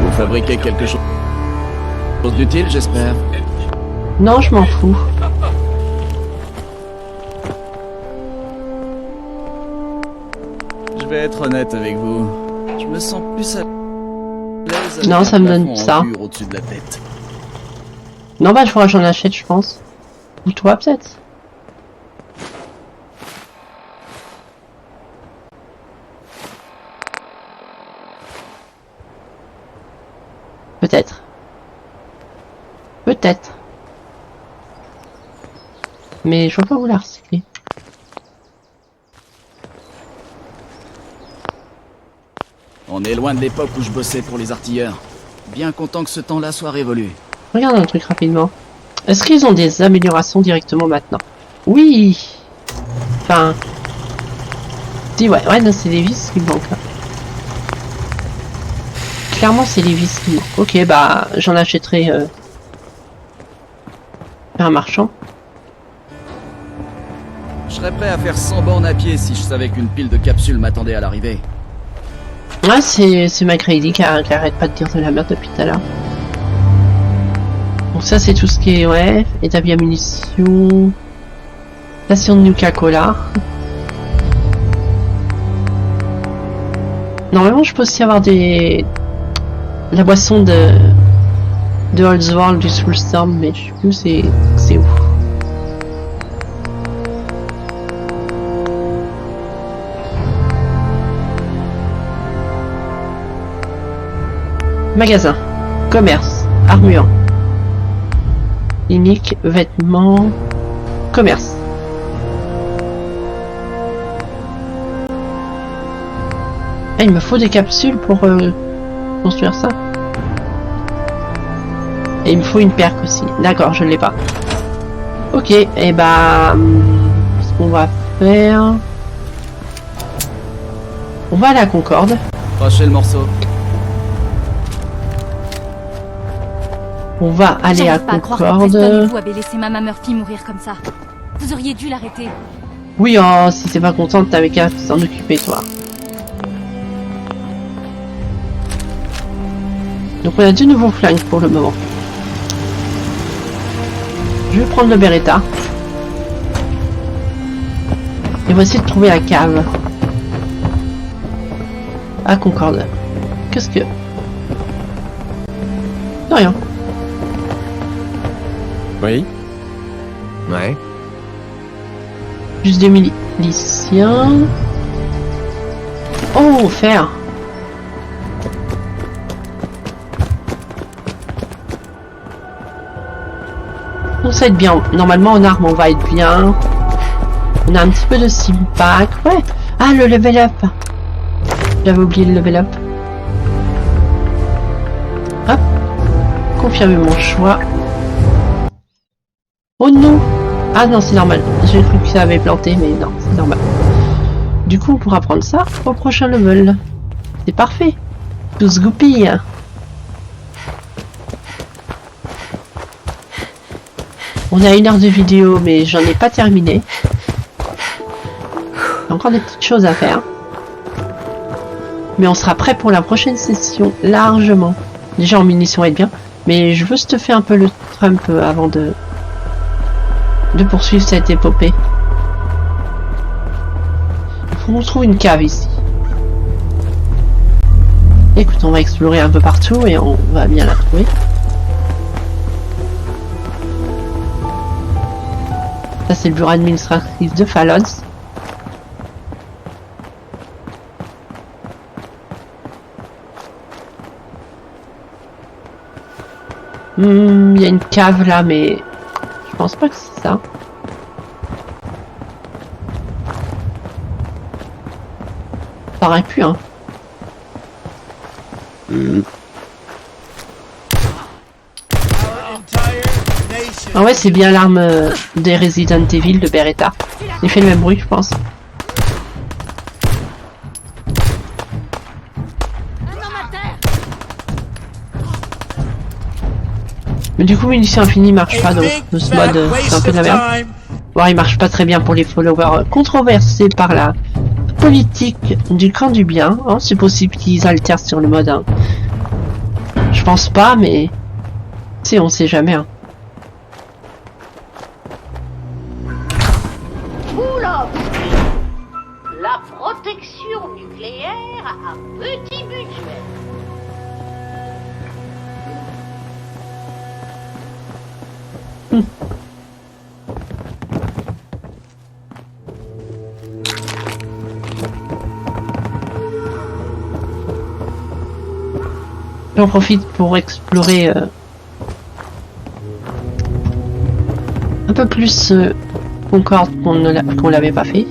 Vous fabriquez quelque chose d'utile, j'espère. Non, je m'en fous. Je vais être honnête avec vous. Je me sens plus à l'aise avec Non, ça un me donne plafond en ça. dur au-dessus de la tête. Non, bah, il faudra que j'en achète, je pense. Ou toi, peut-être. Peut-être. Peut-être. Mais je vois pas où la recycler. On est loin de l'époque où je bossais pour les artilleurs. Bien content que ce temps-là soit révolu. Regarde un truc rapidement. Est-ce qu'ils ont des améliorations directement maintenant? Oui. Enfin... Si, ouais, non, c'est les vis qui manquent là. Clairement, c'est les vis qui manquent. Ok, bah, j'en achèterai un marchand. Je serais prêt à faire 100 bornes à pied si je savais qu'une pile de capsules m'attendait à l'arrivée. Ah, c'est McCready qui arrête pas de dire de la merde depuis tout à l'heure. Donc ça, c'est tout ce qui est, ouais, établi à munitions, station de Nuka-Cola. Normalement, je peux aussi avoir la boisson de Holdsworld du Soulstorm, mais je sais plus c'est où. Magasin, commerce, armure, unique, vêtements, commerce. Ah, il me faut des capsules pour construire ça. Et il me faut une perque aussi. D'accord, je ne l'ai pas. Ok, et bah... ce qu'on va faire... On va à la Concorde. Crochez le morceau. On va aller à J'arrive pas à croire que Preston et Concorde. vous avez laissé Mama Murphy mourir comme ça. Vous auriez dû l'arrêter. Oui, oh, si t'es pas contente, t'avais qu'à s'en occuper, toi. Donc on a deux nouveaux flingues pour le moment. Je vais prendre le Beretta. Et on va essayer de trouver la cave. À Concorde. Qu'est-ce que... Non, rien. Oui. Ouais. Juste des miliciens. Oh, fer. Donc ça va être bien. Normalement en arme on va être bien. On a un petit peu de Simpack. Ouais. Ah, le level up. J'avais oublié le level up. Hop. Confirmer mon choix. Oh non. Ah non, c'est normal. J'ai cru que ça avait planté, mais non, c'est normal. Du coup, on pourra prendre ça au prochain level. C'est parfait. Tout se goupille. On a 1 heure de vidéo, mais j'en ai pas terminé. Il y a encore des petites choses à faire. Mais on sera prêt pour la prochaine session, largement. Déjà en munitions être bien, mais je veux stuffer un peu le Trump avant de poursuivre cette épopée. Il faut qu'on trouve une cave ici. Écoute, on va explorer un peu partout et on va bien la trouver. Ça c'est le bureau administratif de Fallons. Il y a une cave là, mais je pense pas que c'est ça. Ça aurait pu, hein. Ah ouais, c'est bien l'arme des Resident Evil de Beretta. Il fait le même bruit, je pense. Mais du coup, munitions infinies marche pas, donc de ce mode, c'est un peu de la merde. Voire il marche pas très bien pour les followers controversés par la politique du camp du bien. Oh, c'est possible qu'ils altèrent sur le mode 1. Je pense pas, mais... Si, on sait jamais. Hein. Oula! La protection nucléaire à petit budget. J'en profite pour explorer un peu plus Concorde qu'on l'avait pas fait.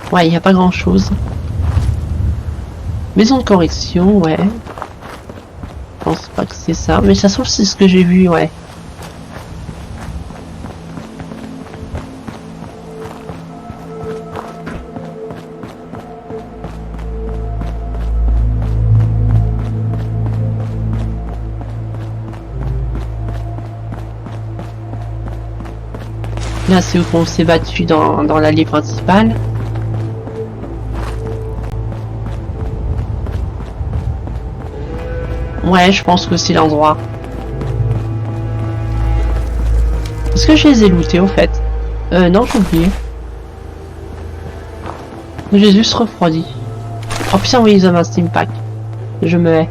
Ouais, il n'y a pas grand chose. Maison de correction, ouais. Je pense pas que c'est ça, mais ça se trouve c'est ce que j'ai vu, ouais. Là, c'est où on s'est battu dans l'allée principale. Ouais, je pense que c'est l'endroit. Est-ce que je les ai lootés au fait? Non, j'ai oublié. J'ai juste refroidi. Oh putain, oui, ils ont un Steam Pack. Je me hais.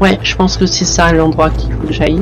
Ouais, je pense que c'est ça l'endroit qu'il faut que j'aille.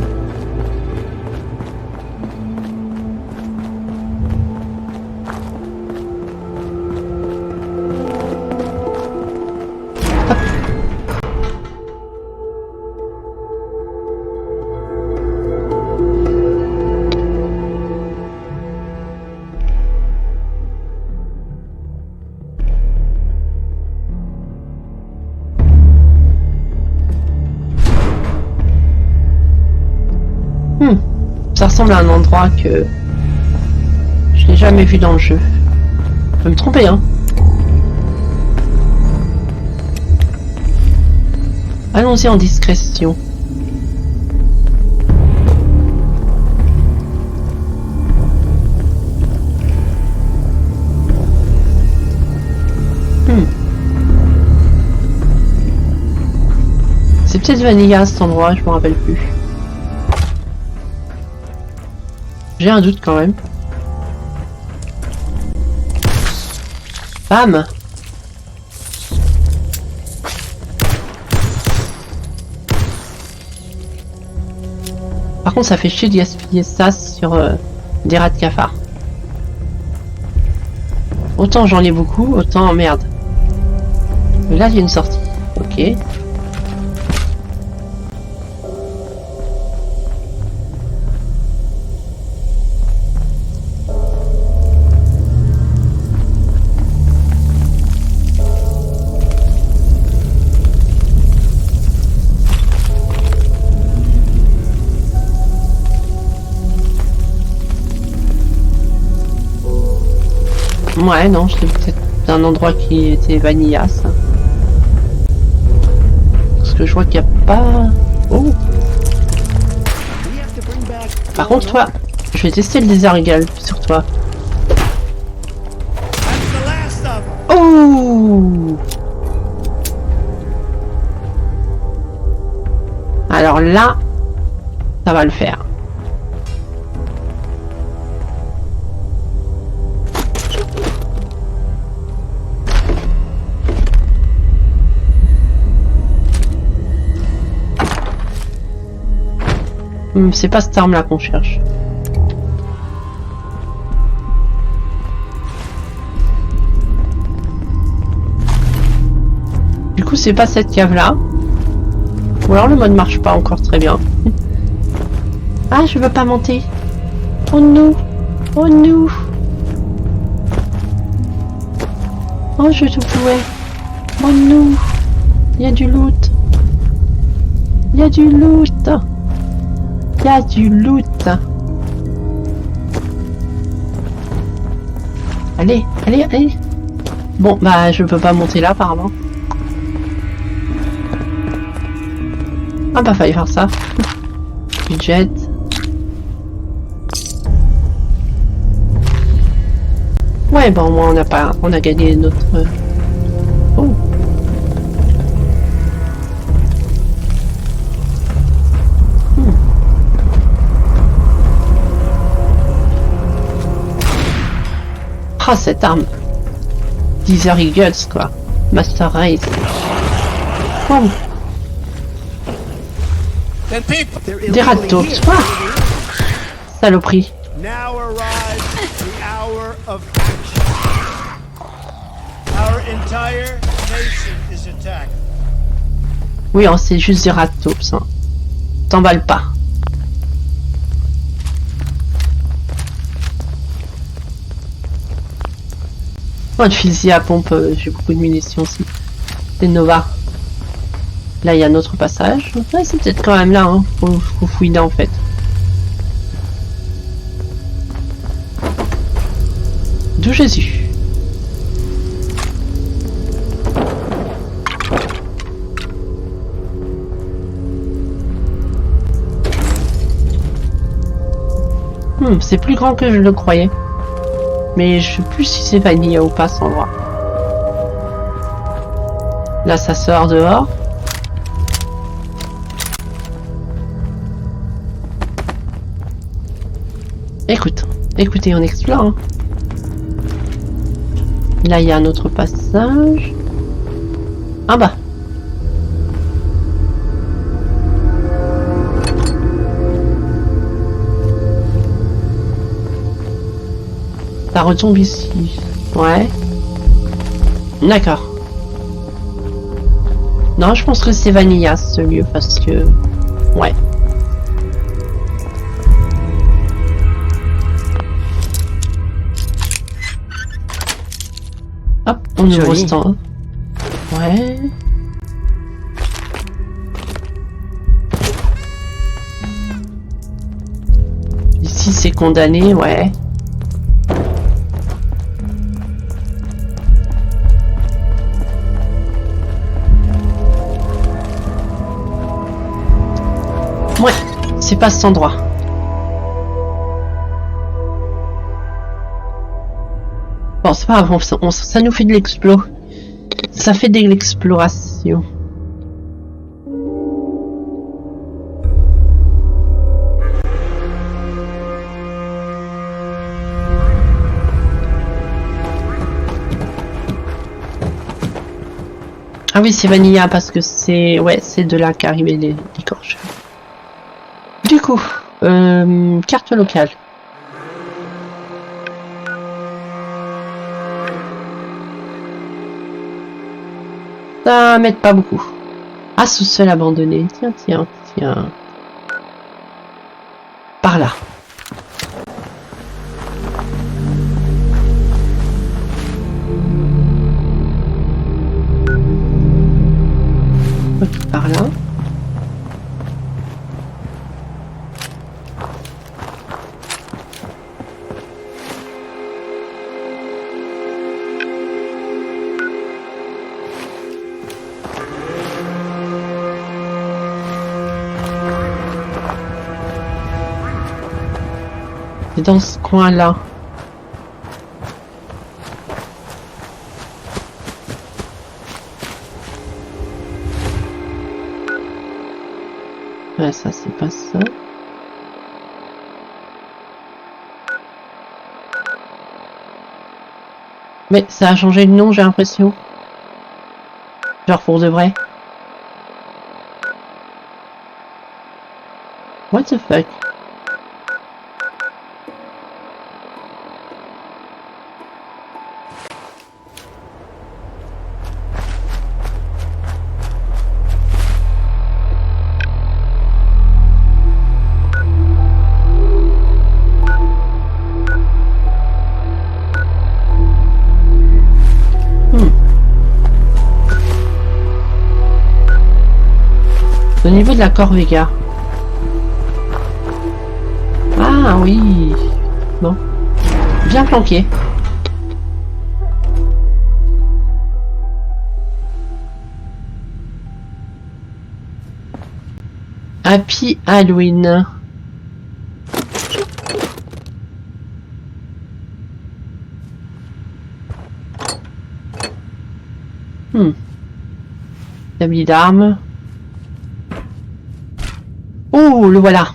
Ça ressemble à un endroit que je n'ai jamais vu dans le jeu. Je peux me tromper, hein. Allons-y en discrétion. C'est peut-être Vanilla cet endroit, je me rappelle plus. J'ai un doute quand même. Bam! Par contre, ça fait chier de gaspiller ça sur des rats de cafard. Autant j'en ai beaucoup, autant merde. Mais là, il y a une sortie. Ok. Ouais, non, c'était peut-être un endroit qui était vanilla, ça. Parce que je vois qu'il n'y a pas... Oh! Par contre, toi, je vais tester le désert égal sur toi. Oh! Alors là, ça va le faire. C'est pas cette arme là qu'on cherche. Du coup, c'est pas cette cave-là. Ou alors le mode marche pas encore très bien. Ah, je veux pas monter. Oh non. Oh non. Oh, je te pouvais. Oh non. Il y a du loot. Il y a du loot. Il y a du loot. Allez, allez, allez. Bon, bah, je peux pas monter là, apparemment. Ah bah, fallait faire ça. Budget. Ouais, bon, moi, on a gagné notre... Oh. Ah, cette arme. Desert Eagles, quoi. Master Race. Oh. Des ratops. Ah. Saloperie. Now arrives the hour of action. Our entire nation is attacked. Oui, oh, c'est juste des ratops. Hein. T'emballes pas. Oh, le fusil à pompe, j'ai beaucoup de munitions aussi. C'est Nova. Là, il y a un autre passage. Ouais, c'est peut-être quand même là, hein. Faut fouiner en fait. D'où Jésus. C'est plus grand que je le croyais. Mais je sais plus si c'est vanille ou pas cet endroit. Là, ça sort dehors. Écoutez, on explore. Hein. Là, il y a un autre passage. Ah bah. Ça retombe ici. Ouais. D'accord. Non, je pense que c'est Vanilla ce lieu parce que... Ouais. Hop, on ouvre le stand. Ouais. Ici c'est condamné, ouais. Ouais, c'est pas cet endroit. Bon, c'est pas grave, ça nous fait de l'explo. Ça fait de l'exploration. Ah oui, c'est Vanilla parce que c'est... Ouais, c'est de là qu'arrivaient les licorches. Du coup, carte locale. Ça m'aide pas beaucoup. Ah, sous-sol abandonné. Tiens. Par là. Ok, par là. C'est dans ce coin-là. Ouais, ça, c'est pas ça. Mais ça a changé de nom, j'ai l'impression. Genre pour de vrai. What the fuck? C'est au niveau de la Corvega. Ah oui. Bon. Bien planqué. Happy Halloween. Établi d'armes. Oh, le voilà.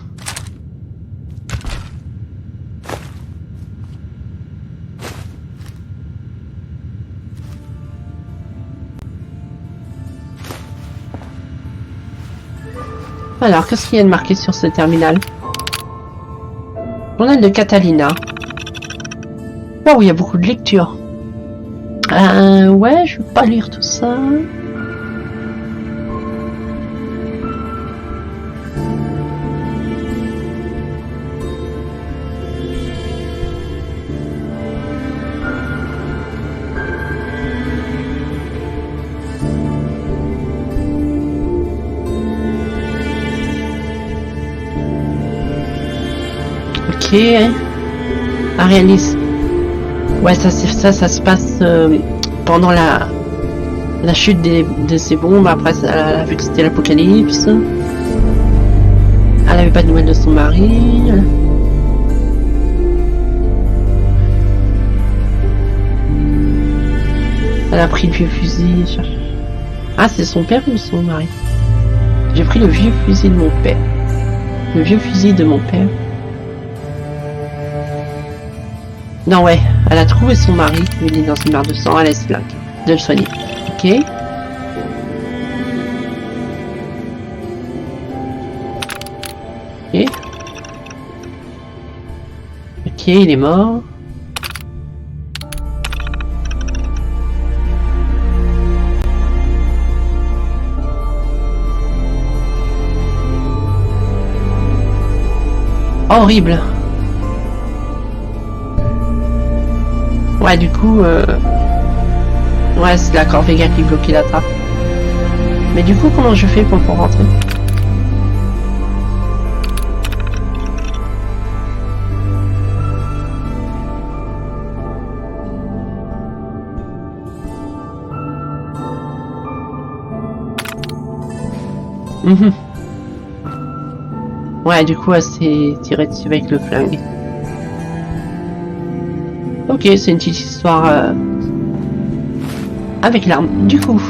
Alors, qu'est-ce qu'il y a de marqué sur ce terminal? Journal de Catalina. Waouh, il y a beaucoup de lectures. Ouais, je vais pas lire tout ça. Ok. Arianis. Ouais, ça se passe pendant la chute de ces bombes. Après, elle a vu que c'était l'apocalypse. Elle avait pas de nouvelles de son mari. Elle a pris le vieux fusil. Ah, c'est son père ou son mari? J'ai pris le vieux fusil de mon père. Le vieux fusil de mon père. Non, ouais, elle a trouvé son mari, il est dans une mare de sang, elle laisse flingue de le soigner. Ok. Ok. Ok, il est mort. Horrible. Ouais, du coup, ouais, c'est la Corvega qui bloquait la trappe. Mais du coup, comment je fais pour rentrer? Ouais, du coup, elle s'est tirée dessus avec le flingue. Ok, c'est une petite histoire avec l'arme. Du coup,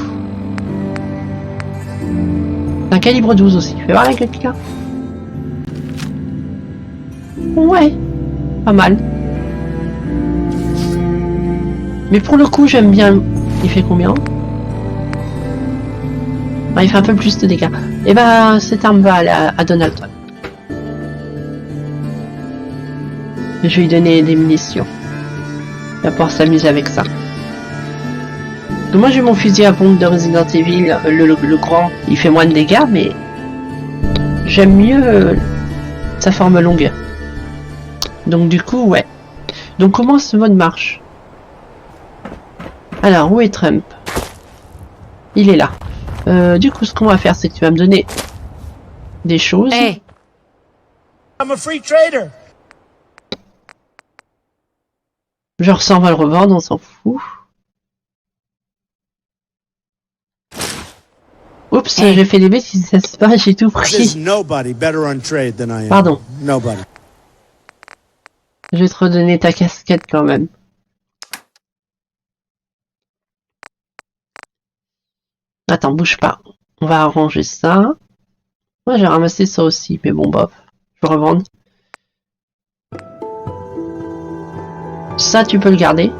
un calibre 12 aussi. Fais voir la gueule qu'il a. Ouais, pas mal. Mais pour le coup, j'aime bien. Il fait combien? Il fait un peu plus de dégâts. Et bah, cette arme va aller à Donaldson. Je vais lui donner des munitions. Il va pouvoir s'amuser avec ça. Donc moi j'ai mon fusil à pompe de Resident Evil, le grand, il fait moins de dégâts, mais j'aime mieux sa forme longue. Donc du coup, ouais. Donc comment ce mode marche? Alors, où est Trump? Il est là. Du coup, ce qu'on va faire, c'est que tu vas me donner des choses. Hey. I'm a free trader. Genre ça, on va le revendre, on s'en fout. Oups, j'ai fait des bêtises, ça se passe, j'ai tout pris. Pardon. Je vais te redonner ta casquette quand même. Attends, bouge pas. On va arranger ça. Moi, j'ai ramassé ça aussi, mais bon, bof. Je vais revendre. Ça, tu peux le garder.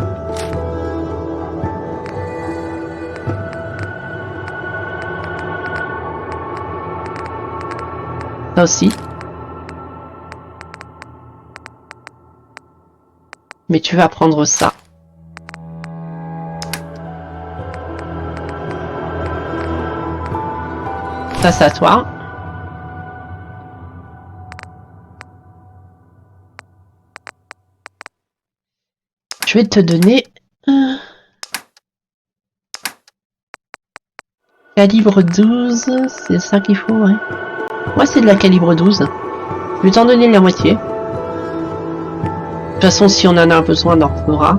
Ça aussi. Mais tu vas prendre ça. Ça, c'est à toi. Je vais te donner... Calibre 12, c'est ça qu'il faut, ouais. Moi, c'est de la calibre 12. Je vais t'en donner la moitié. De toute façon, si on en a besoin, on en fera.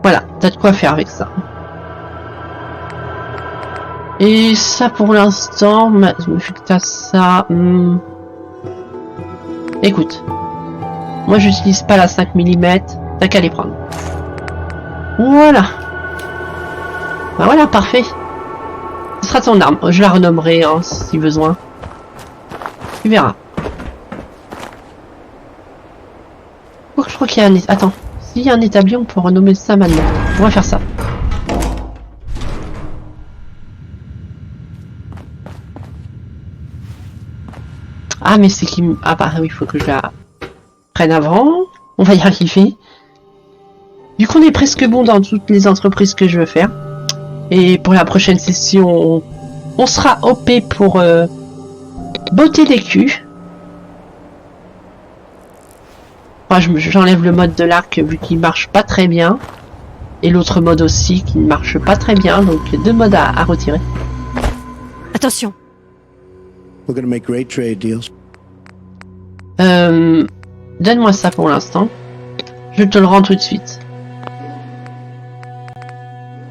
Voilà, t'as de quoi faire avec ça. Et ça, pour l'instant, vu que t'as ça... Écoute. Moi, j'utilise pas la 5 mm. T'as qu'à les prendre. Voilà. Bah voilà, parfait. Ce sera ton arme. Je la renommerai, hein, si besoin. Tu verras. Oh, je crois qu'il y a un... Attends. S'il y a un établi, on peut renommer ça maintenant. On va faire ça. Ah, mais c'est qui... Ah bah oui, il faut que je la prenne avant. On va y arriver. Du coup, on est presque bon dans toutes les entreprises que je veux faire. Et pour la prochaine session, on sera OP pour botter les culs. Moi, j'enlève le mode de l'arc vu qu'il marche pas très bien. Et l'autre mode aussi qui ne marche pas très bien. Donc, deux modes à retirer. Attention. We're gonna make great trade deals. Donne-moi ça pour l'instant. Je te le rends tout de suite.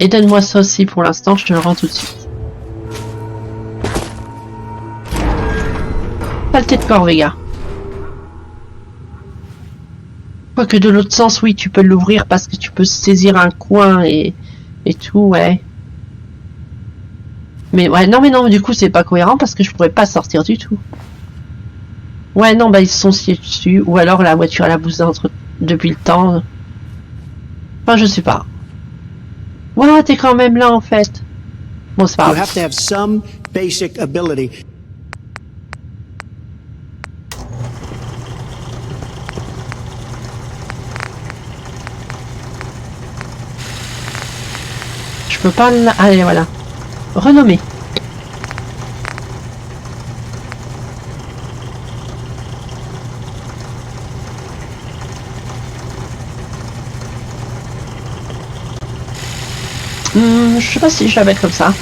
Et donne-moi ça aussi pour l'instant, je te le rends tout de suite. Saleté de corps, Vega. Quoique de l'autre sens, oui, tu peux l'ouvrir parce que tu peux saisir un coin et tout, ouais. Mais ouais, non, du coup, c'est pas cohérent parce que je pourrais pas sortir du tout. Ouais, non, bah, ils se sont sciés dessus. Ou alors la voiture, elle a bougé depuis le temps. Enfin, je sais pas. Ouais, t'es quand même là, en fait. Bon, c'est pas grave. You have to have some basic ability. Je peux pas... Allez, voilà. Renommer. Je sais pas si je la mets comme ça.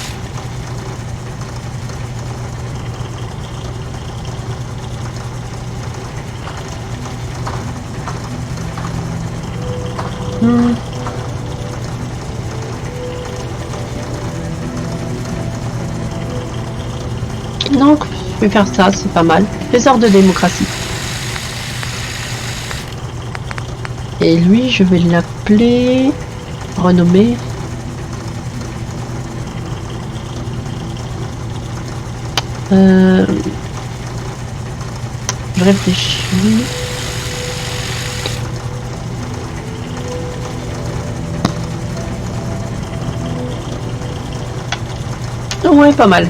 Non, je vais faire ça, c'est pas mal. Trésor de démocratie. Et lui, je vais l'appeler... Renommer... Je réfléchis. Ouais, pas mal.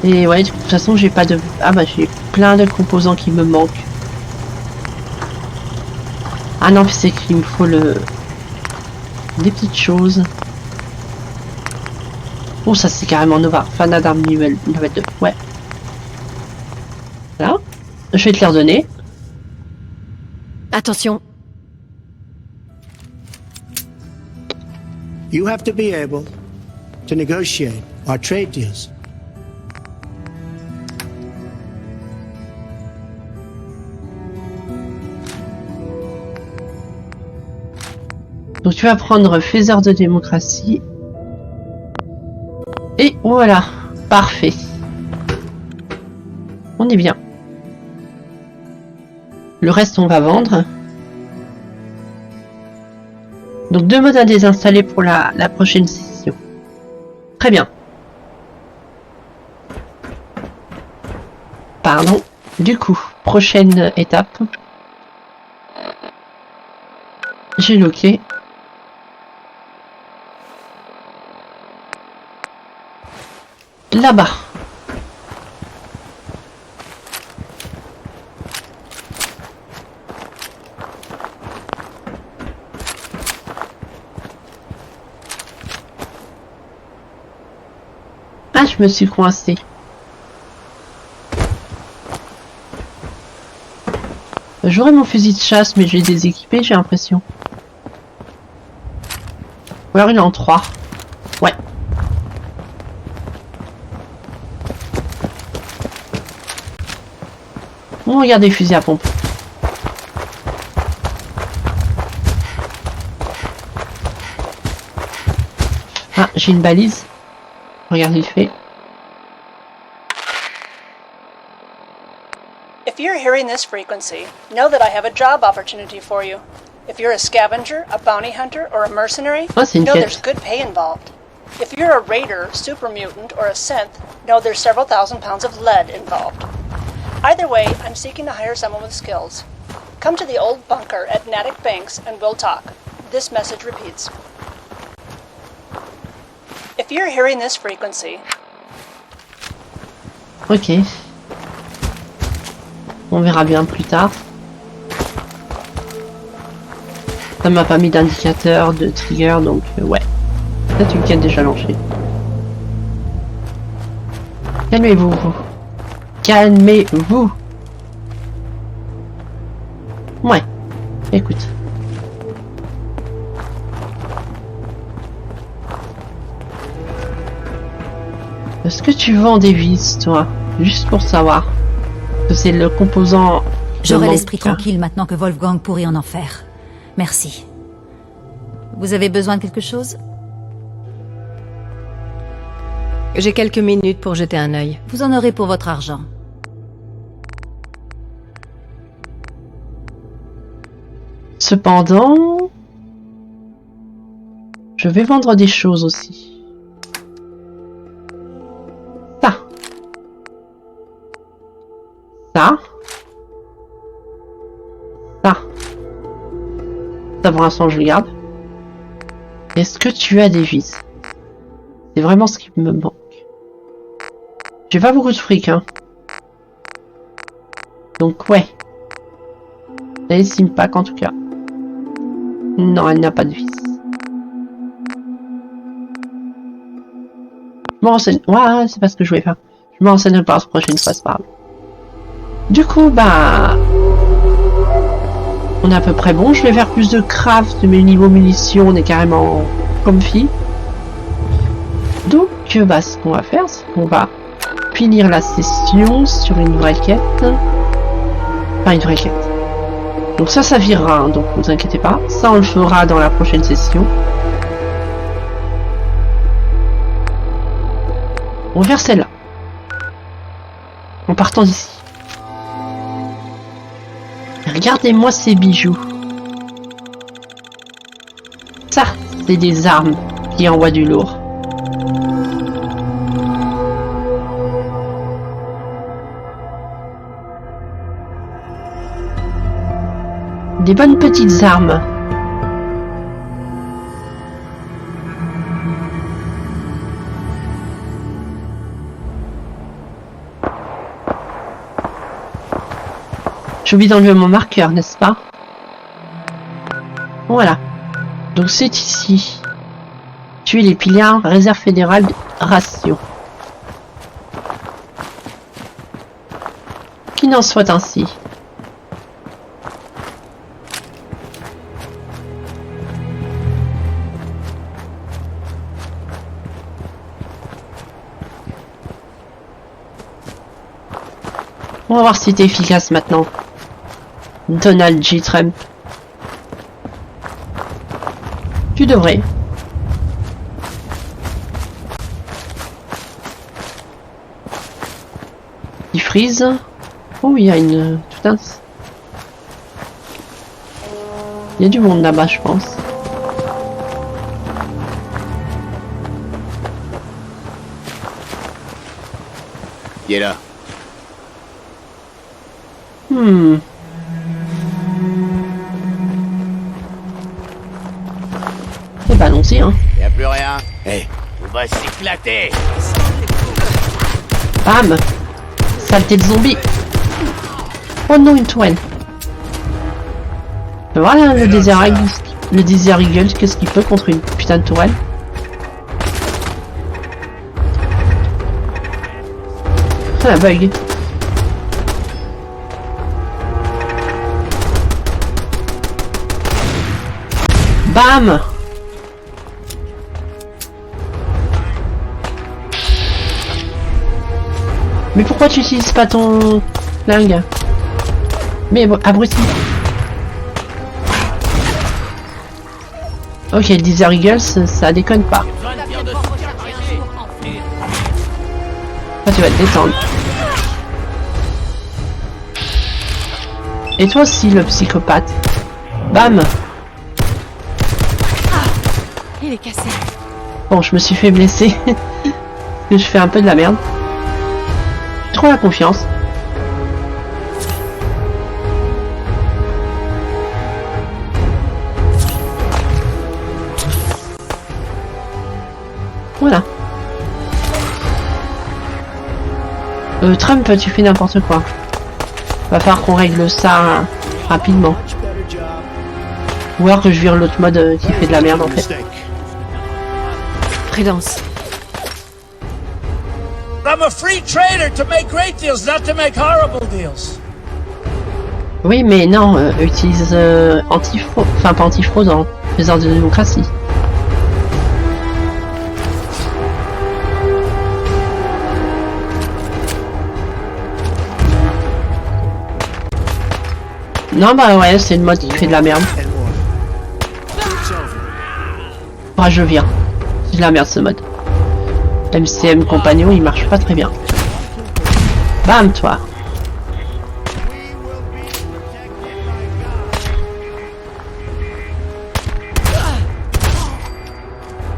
Et ouais, de toute façon, j'ai pas de... Ah bah, j'ai plein de composants qui me manquent. Ah non, c'est qu'il me faut le... Des petites choses. Oh, ça c'est carrément Nova. Fanat d'armes level 2. Ouais. Là. Je vais te les redonner. Attention. You have to be able to negotiate our trade deals. Donc tu vas prendre faiseur de démocratie. Et voilà, parfait. On est bien. Le reste, on va vendre. Donc 2 modes à désinstaller pour la prochaine session. Très bien. Pardon. Du coup, prochaine étape. J'ai loqué. Là-bas. Ah, je me suis coincée. J'aurais mon fusil de chasse, mais je l'ai déséquipé, j'ai l'impression. Ou alors il est en 3. Ouais. Bon, regardez, fusil à pompe. Ah, j'ai une balise. Regardez le fait. If you're hearing this frequency, know that I have a job opportunity for you. If you're a scavenger, a bounty hunter, or a mercenary, know there's good pay involved. If you're a raider, super mutant, or a synth, know there's several thousand pounds of lead involved. Either way, I'm seeking to hire someone with skills. Come to the old bunker at Natick Banks and we'll talk. This message repeats. If you're hearing this frequency... Ok. On verra bien plus tard. Ça m'a pas mis d'indicateur de trigger, donc ouais. Peut-être une quête déjà lancée. Calmez-vous. Calmez-vous. Ouais. Écoute. Est-ce que tu vends des vis, toi? Juste pour savoir. Que c'est le composant... J'aurai l'esprit tranquille maintenant que Wolfgang pourrit en enfer. Merci. Vous avez besoin de quelque chose? J'ai quelques minutes pour jeter un œil. Vous en aurez pour votre argent. Cependant... Je vais vendre des choses aussi. Ça. Ça pour l'instant je le garde. Est-ce que tu as des vis? C'est vraiment ce qui me manque. J'ai pas beaucoup de fric, hein. Donc ouais. Elle estime pas qu'en tout cas. Non, elle n'a pas de vis. Je m'enseigne. Ouais, c'est pas ce que je voulais faire. Je m'enseigne pas la prochaine fois, c'est pas grave. Du coup, bah... On est à peu près bon. Je vais faire plus de craft, mais niveau munitions, on est carrément comfy. Donc, bah, ce qu'on va faire, c'est qu'on va finir la session sur une vraie quête. Enfin, une vraie quête. Donc ça virera, hein, donc ne vous inquiétez pas. Ça, on le fera dans la prochaine session. On va faire celle-là. En partant d'ici. Regardez-moi ces bijoux. Ça, c'est des armes qui envoient du lourd. Des bonnes petites armes. J'ai oublié d'enlever mon marqueur, n'est-ce pas? Voilà. Donc c'est ici. Tuer les pillards, réserve fédérale, ratio. Qu'il n'en soit ainsi. On va voir si t'es efficace maintenant. Donald J. Trump. Tu devrais. Il freeze. Oh, il y a une... Tout un... Il y a du monde là-bas, je pense. Il est là. Eh ben allons-y, hein. Y'a plus rien. Hé, on va s'éclater. Bam. Saleté de zombie. Oh non, une tourelle. Voilà le désert Eagle. Le désert Eagle, qu'est-ce qu'il peut contre une putain de tourelle? C'est un bug. Bam! Mais pourquoi tu utilises pas ton flingue? Mais bon, abruti. Ok, le Desert Eagles, ça déconne pas. Ah, tu vas te détendre. Et toi aussi, le psychopathe. Bam! Il est cassé. Bon, je me suis fait blesser. Parce que je fais un peu de la merde. J'ai trop la confiance. Voilà. Trump, tu fais n'importe quoi. Va falloir qu'on règle ça rapidement. Ou alors que je vire l'autre mode qui fait de la merde en fait. Prudence. I'm a free trader to make great deals, not to make horrible deals. Oui, mais non, utilise anti-fraude, enfin pas anti-fraude, en faisant de démocratie. Non, bah ouais, c'est le mode qui fait de la merde. Ah, je vire. C'est de la merde ce mode. MCM compagnon, il marche pas très bien. Bam, toi.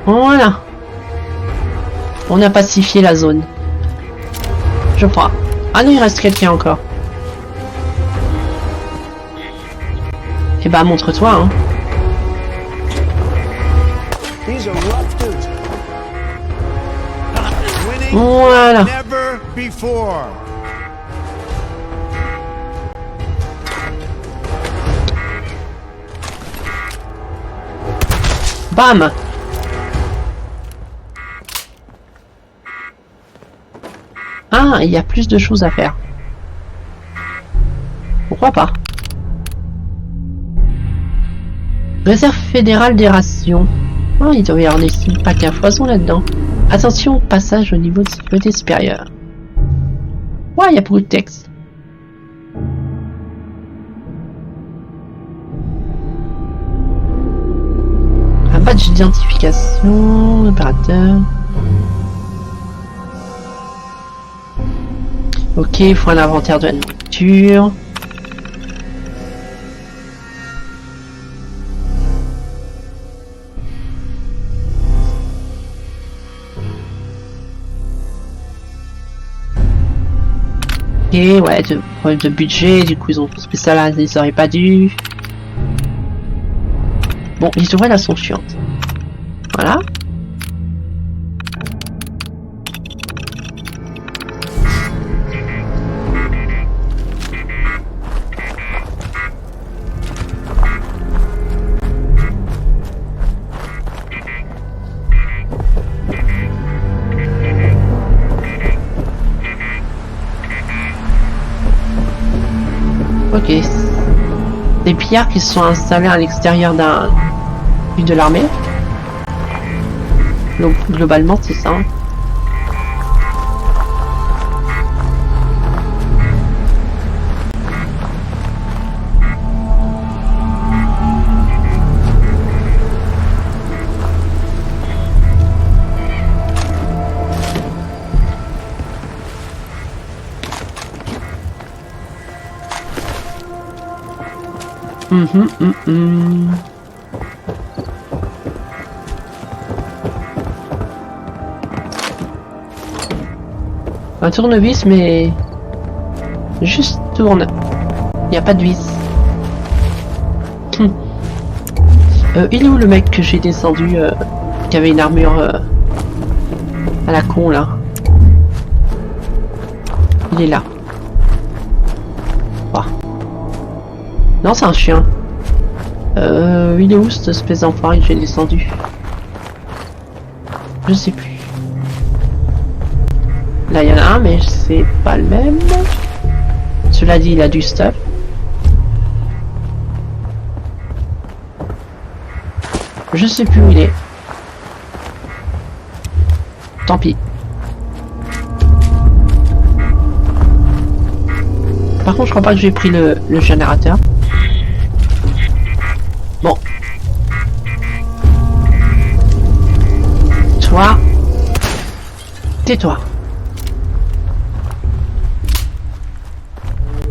Voilà. On a pacifié la zone. Je crois. Ah non, il reste quelqu'un encore. Eh bah, montre-toi, hein. Voilà. Bam. Ah, il y a plus de choses à faire. Pourquoi pas? Réserve fédérale des rations. Oh, il doit y avoir des packs à foison là-dedans. Attention, passage au niveau de sécurité supérieur. Ouais, il y a beaucoup de texte. Un badge d'identification, opérateur. Ok, il faut un inventaire de la nourriture. Ok, ouais, problème de budget, du coup ils ont construit ça là, ils auraient pas dû. Bon, ils devraient la sont chiantes. Voilà. Ok. Des pillards qui se sont installés à l'extérieur de l'armée. Donc globalement c'est ça. Un tournevis, mais juste tourne. Il n'y a pas de vis. Il est où le mec que j'ai descendu qui avait une armure à la con là? Il est là. Oh. Non, c'est un chien. Il est où cette espèce d'enfoiré que j'ai descendu? Je sais plus. Là, il y en a un, mais c'est pas le même. Cela dit, il a du stuff. Je sais plus où il est. Tant pis. Par contre, je crois pas que j'ai pris le générateur. Bon. Toi. Tais-toi.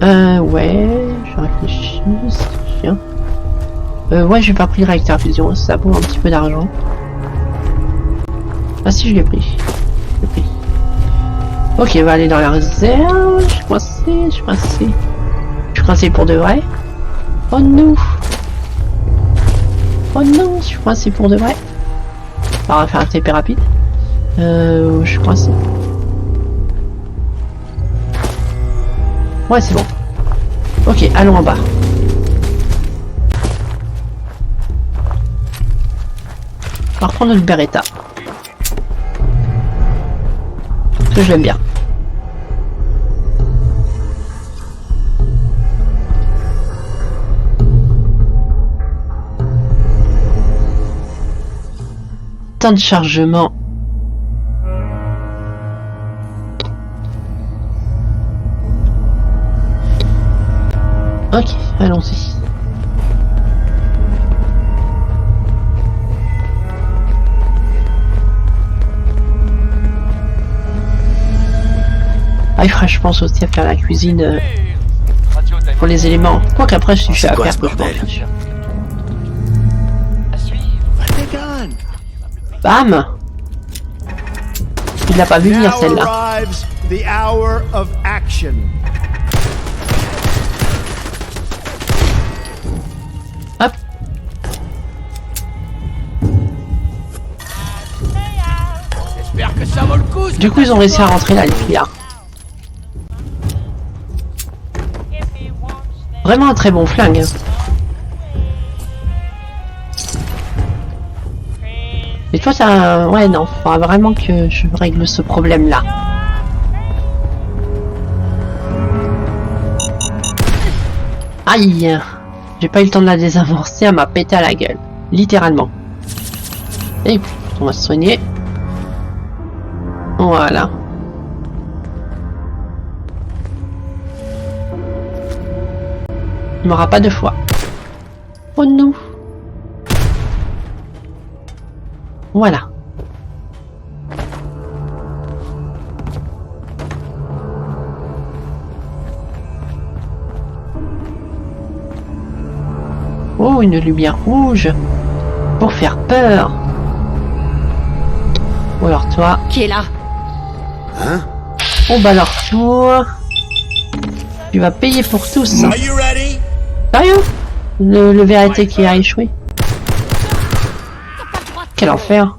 Ouais, je réfléchis. C'est bien. Ouais, j'ai pas pris le réacteur fusion, ça vaut un petit peu d'argent. Ah si, je l'ai pris. Je l'ai pris. Ok, on va aller dans la réserve. Je suis coincé, je suis coincé. Je suis coincé pour de vrai. Oh non. Oh non, je suis coincé pour de vrai. On va faire un TP rapide. Je suis coincé. Ouais, c'est bon. Ok, allons en bas. On va reprendre le Beretta. Parce que je l'aime bien. Temps de chargement. Ok, allons-y. Ah, il faudrait, je pense aussi à faire la cuisine pour les éléments. Quoi qu'après, je suis fait à faire ce bordel. Bam! Il l'a pas vu venir celle-là. Hop. J'espère que ça vaut le coup. Du coup, ils ont réussi à rentrer là, les pillards. Vraiment un très bon flingue. Et toi, t'as un... Ouais, non, faudra vraiment que je règle ce problème-là. Aïe! J'ai pas eu le temps de la désamorcer, elle m'a pété à la gueule. Littéralement. Et on va se soigner. Voilà. Il m'aura pas deux fois. Oh non! Voilà. Oh, une lumière rouge pour faire peur. Ou alors toi. Qui est là? Hein? Oh bah alors toi. Tu vas payer pour tout ça. Sérieux? Le vérité qui a échoué. Quel enfer.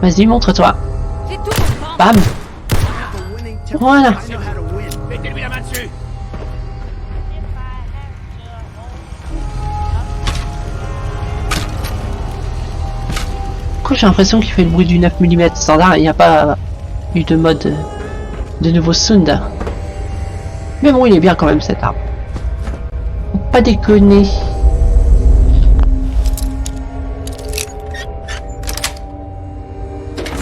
Vas-y, montre-toi. Bam. Voilà. Mettez-lui la main dessus. J'ai l'impression qu'il fait le bruit du 9 mm standard, il n'y a pas eu de mode de nouveau sound. Mais bon, il est bien quand même cet arbre. Faut pas déconner.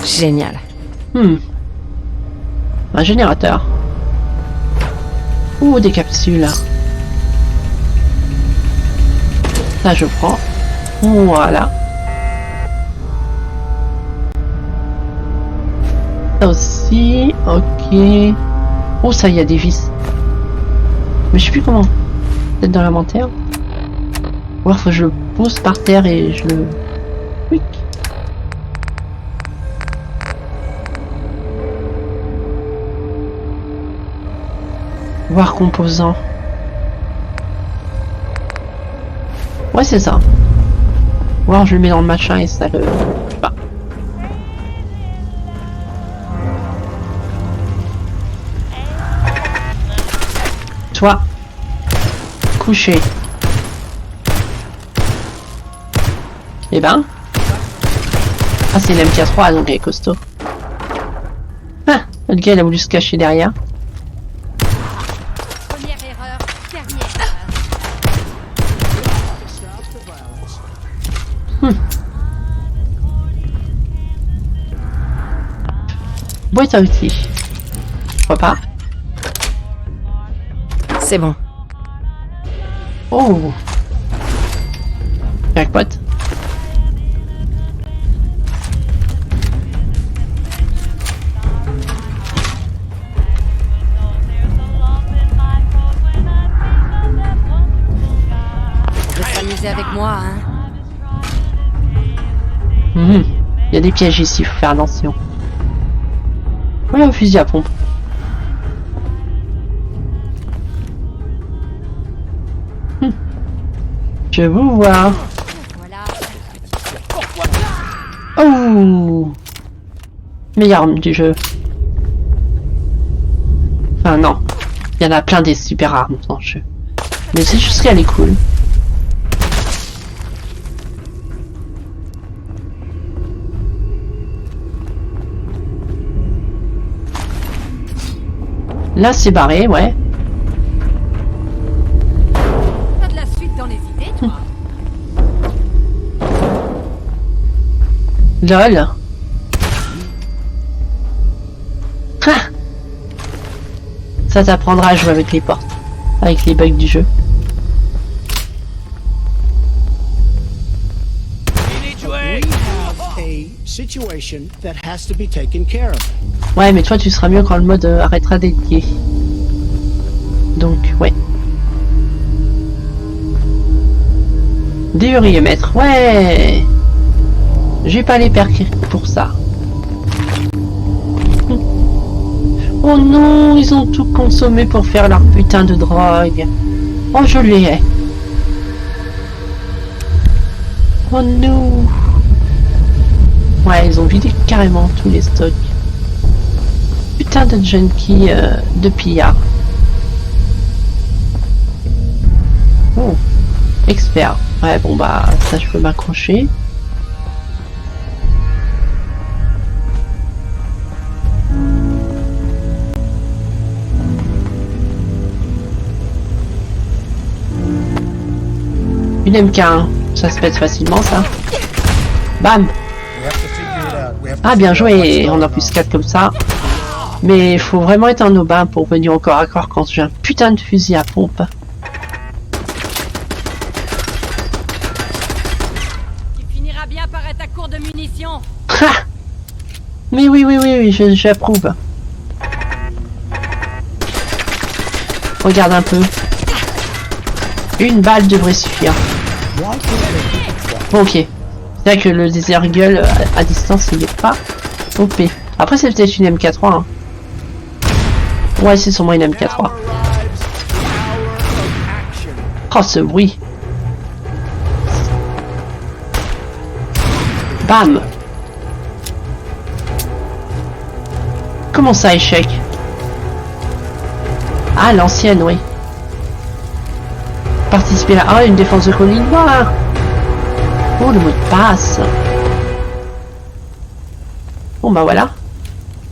Génial. Un générateur. Ou des capsules. Ça je prends. Voilà. Ça aussi, ok. Oh, ça, il y a des vis. Mais je sais plus comment. Peut-être dans l'inventaire. Ou alors faut que je le pose par terre et je le... Oui. Voir composant. Ouais, c'est ça. Ou alors je le mets dans le machin et ça le... Je sais pas. Toi, couché. Eh ben. Ah, c'est l'MK3, donc elle est costaud. Ah, le gars, il a voulu se cacher derrière. Première erreur, dernière erreur. Boîte à outils. Pourquoi pas? C'est bon. Oh. Jackpot. Tu veux t'amuser avec moi, hein? Il y a des pièges ici, faut faire attention. Oui, un fusil à pompe. Je vous vois. Oh, meilleure arme du jeu. Enfin non, il y en a plein des super armes dans le jeu. Mais c'est juste qu'elle est cool. Là c'est barré, ouais. T'as de la suite dans les idées, toi. LOL. Ha, ça t'apprendra à jouer avec les portes, avec les bugs du jeu. Situation that has to be taken care of. Ouais, mais toi tu seras mieux quand le mode arrêtera d'être gay. Donc, ouais. Devriez mettre, ouais. J'ai pas les perks pour ça. Oh non, ils ont tout consommé pour faire leur putain de drogue. Oh, je l'ai. Oh non. Ouais, ils ont vidé carrément tous les stocks. Putain de junkie de pillards. Oh, expert. Ouais, bon bah, ça je peux m'accrocher. Une MK1, ça se pète facilement ça. Bam! Ah bien joué, on a plus 4 comme ça. Mais il faut vraiment être un aubin pour venir au corps à corps quand j'ai un putain de fusil à pompe. Tu finiras bien par être à court de munitions. Ha! Mais oui, j'approuve. Regarde un peu. Une balle devrait suffire. Bon, ok. C'est vrai que le désert gueule à distance il est pas OP. Après c'est peut-être une MK3 hein. Ouais c'est sûrement une MK3. Oh ce bruit. Bam. Comment ça échec? Ah l'ancienne oui. Participer à... Ah une défense de colline noire. Oh le mot de passe. Bon bah voilà.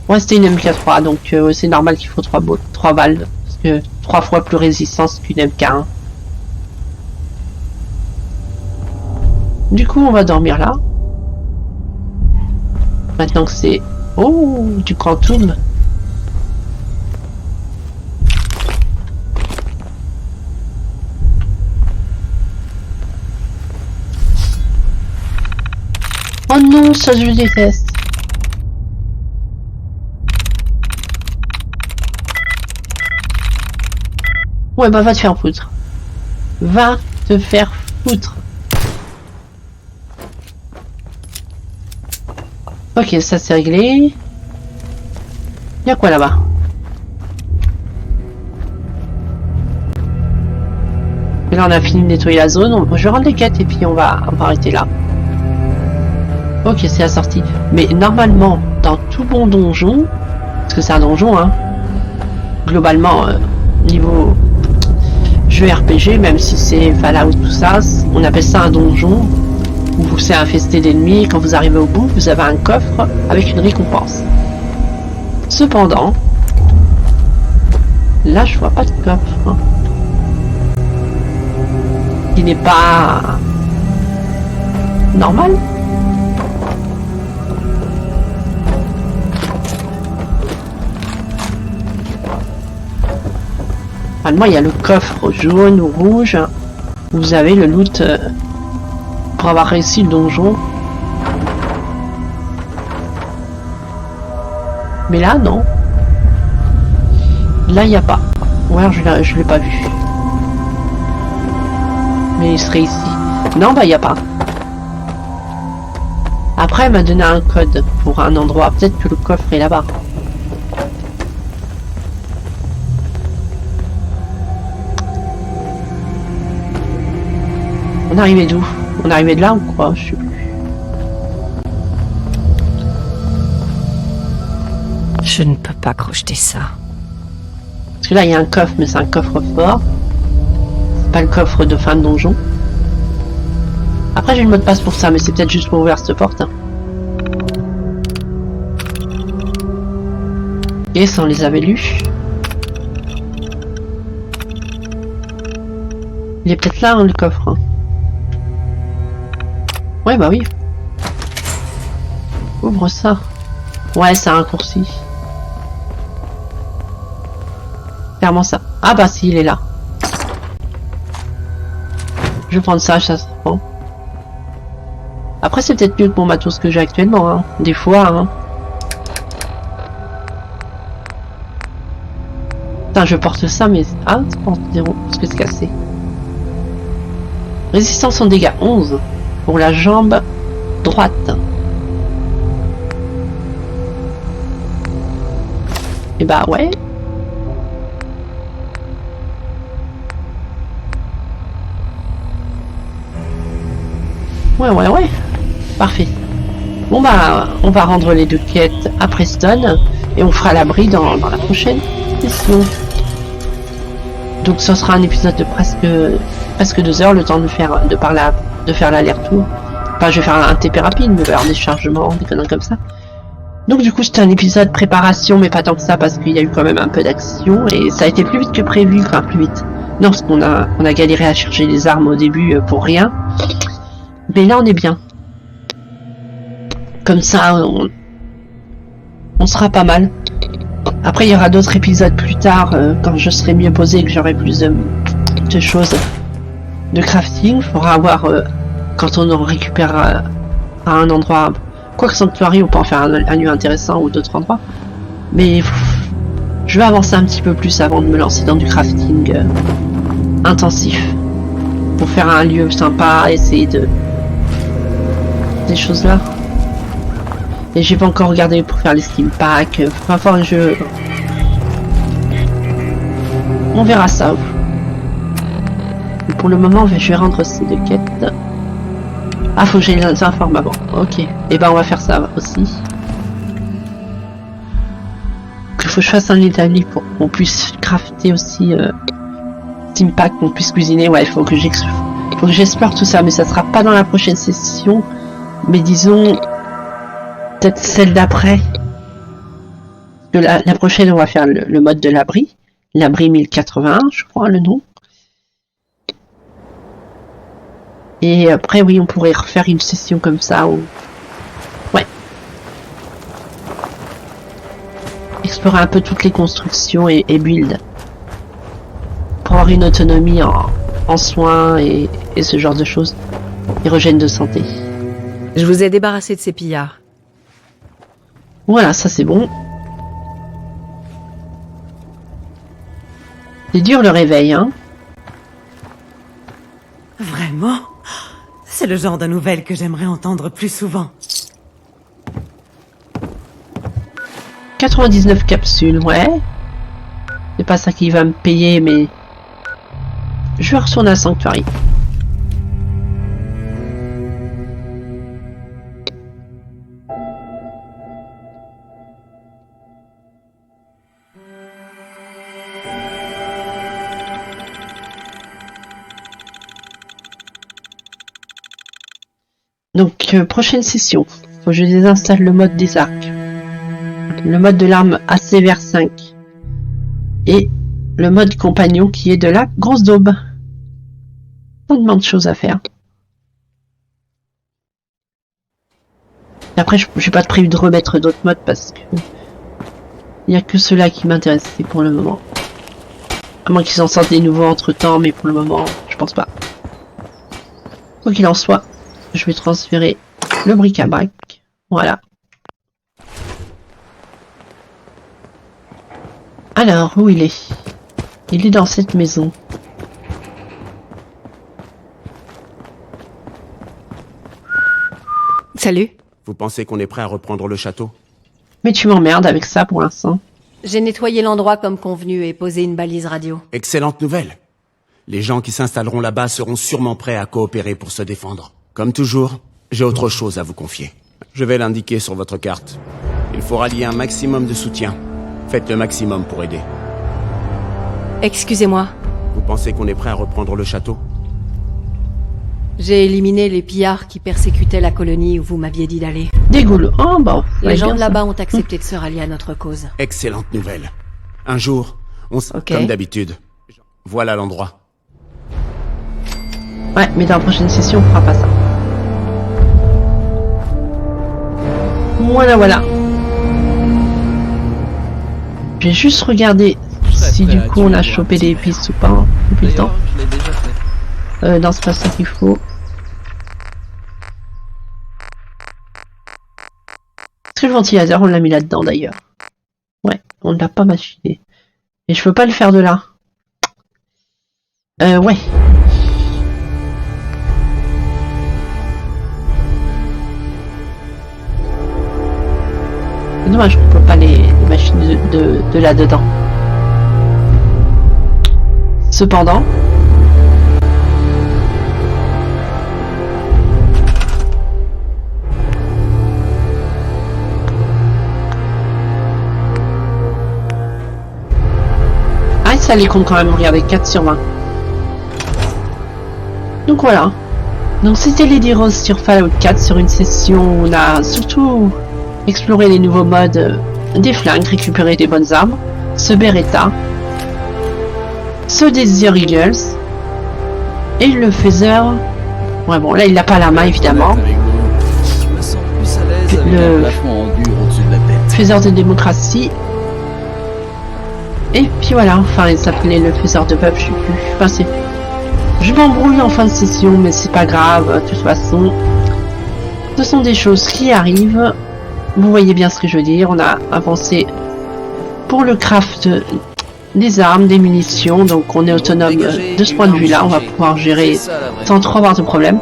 Ouais c'était une MK3 donc c'est normal qu'il faut 3 balles. Parce que 3 fois plus résistance qu'une MK1. Du coup on va dormir là. Maintenant que c'est... Oh du quantum. Oh non, ça je déteste. Ouais bah va te faire foutre. Va te faire foutre. Ok, ça c'est réglé. Y'a quoi là-bas? Et là on a fini de nettoyer la zone. Je rentre les quêtes et puis on va arrêter là. Ok, c'est la sortie. Mais normalement, dans tout bon donjon, parce que c'est un donjon, hein, globalement, niveau jeu RPG, même si c'est Fallout, tout ça, on appelle ça un donjon, où vous c'est infesté d'ennemis, et quand vous arrivez au bout, vous avez un coffre avec une récompense. Cependant, là, je vois pas de coffre. Hein, qui n'est pas normal. Normalement, il y a le coffre jaune ou rouge. Où vous avez le loot pour avoir réussi le donjon. Mais là, non. Là, il n'y a pas. Ou alors, je l'ai pas vu. Mais il serait ici. Non, bah, il n'y a pas. Après, elle m'a donné un code pour un endroit. Peut-être que le coffre est là-bas. On arrivait d'où? On arrivait de là ou quoi? Je sais plus. Je ne peux pas crocheter ça. Parce que là, il y a un coffre, mais c'est un coffre fort. C'est pas le coffre de fin de donjon. Après, j'ai le mot de passe pour ça, mais c'est peut-être juste pour ouvrir cette porte. Et ça, on les avait lus. Il est peut-être là, hein, le coffre. Hein. Ouais, bah oui. Ouvre ça. Ouais, c'est un raccourci. Clairement ça. Ah bah si, il est là. Je vais prendre ça, ça se prend. Après, c'est peut-être mieux que mon matos que j'ai actuellement, hein. Des fois, hein. Putain, je porte ça, mais... Ah, c'est pas zéro, parce que c'est cassé. Résistance en dégâts, 11. Pour la jambe droite. Et bah ouais. Ouais. Parfait. Bon bah, on va rendre les 2 quêtes à Preston. Et on fera l'abri dans la prochaine session. Donc ça sera un épisode de presque 2 heures, le temps de faire l'aller-retour. Enfin, je vais faire un TP rapide, mais avoir des chargements, des conneries comme ça. Donc du coup, c'était un épisode préparation, mais pas tant que ça, parce qu'il y a eu quand même un peu d'action, et ça a été plus vite que prévu, enfin plus vite. Non, parce qu'on a galéré à chercher les armes au début pour rien. Mais là, on est bien. Comme ça, on sera pas mal. Après, il y aura d'autres épisodes plus tard, quand je serai mieux posé et que j'aurai plus de choses de crafting. Il faudra voir quand on en récupérera à un endroit. Quoique Sanctuary, on peut en faire un lieu intéressant ou d'autres endroits. Mais je vais avancer un petit peu plus avant de me lancer dans du crafting intensif. Pour faire un lieu sympa, essayer des choses là. Et j'ai pas encore regardé pour faire les skin packs. Enfin, on verra ça. Et pour le moment, je vais rendre ces 2 quêtes. Ah, faut que j'aille les informe avant. Ok. Et ben, on va faire ça aussi. Il faut que je fasse un établi pour qu'on puisse crafter aussi Steam Pack, qu'on puisse cuisiner. Ouais, il faut que j'explore tout ça, mais ça sera pas dans la prochaine session. Mais disons, peut-être celle d'après. La prochaine, on va faire le mode de l'abri. L'abri 1081, je crois, le nom. Et après, oui, on pourrait refaire une session comme ça. Ouais. Explorer un peu toutes les constructions et build. Pour avoir une autonomie en soins et ce genre de choses. Et régène de santé. Je vous ai débarrassé de ces pillards. Voilà, ça c'est bon. C'est dur le réveil, hein. Vraiment? C'est le genre de nouvelles que j'aimerais entendre plus souvent. 99 capsules, ouais. C'est pas ça qui va me payer, mais... Je vais retourner à Sanctuary. Donc, prochaine session. Faut que je désinstalle le mode des arcs. Le mode de l'arme ACVR 5. Et le mode compagnon qui est de la grosse daube. Tellement de choses à faire. Et après, j'ai pas prévu de remettre d'autres modes parce que il n'y a que ceux-là qui m'intéressaient pour le moment. À moins qu'ils en sortent des nouveaux entre temps, mais pour le moment, je pense pas. Quoi qu'il en soit, je vais transférer le bric-à-brac. Voilà. Alors, où il est? Il est dans cette maison. Salut. Vous pensez qu'on est prêt à reprendre le château? Mais tu m'emmerdes avec ça pour l'instant. J'ai nettoyé l'endroit comme convenu et posé une balise radio. Excellente nouvelle. Les gens qui s'installeront là-bas seront sûrement prêts à coopérer pour se défendre. Comme toujours, j'ai autre chose à vous confier. Je vais l'indiquer sur votre carte. Il faut rallier un maximum de soutien. Faites le maximum pour aider. Excusez-moi. Vous pensez qu'on est prêt à reprendre le château? J'ai éliminé les pillards qui persécutaient la colonie où vous m'aviez dit d'aller. Des ghouls. Oh bon. Les gens de là-bas ont accepté de se rallier à notre cause. Excellente nouvelle. Un jour, on s... Comme d'habitude. Voilà l'endroit. Ouais, mais dans la prochaine session, on fera pas ça. Voilà, voilà. Je vais juste regarder si du coup on a chopé des pistes ou pas depuis le temps. Je l'ai déjà fait. Non, c'est pas ça qu'il faut. Est-ce que le ventilateur, on l'a mis là-dedans d'ailleurs? Ouais, on ne l'a pas machiné. Et je peux pas le faire de là. Ouais. C'est dommage qu'on peut pas les machines de là-dedans. Cependant... Ah, ça les compte quand même, regardez, 4 sur 20. Donc voilà. Donc c'était Lady Rose sur Fallout 4 sur une session où on a surtout exploré les nouveaux modes des flingues, récupérer des bonnes armes, ce Beretta, ce Desert Eagles et le Phaser. Ouais bon, là il n'a pas la main évidemment. Je me sens plus à l'aise avec un plafond en dur au-dessus de la tête. Phaser de démocratie. Et puis voilà, enfin il s'appelait le Phaser de peuple, je sais plus. Enfin c'est... Je m'embrouille en fin de session, mais c'est pas grave, de toute façon. Ce sont des choses qui arrivent. Vous voyez bien ce que je veux dire. On a avancé pour le craft des armes, des munitions. Donc on est autonome de ce point de vue-là. On va pouvoir gérer sans trop avoir de problème.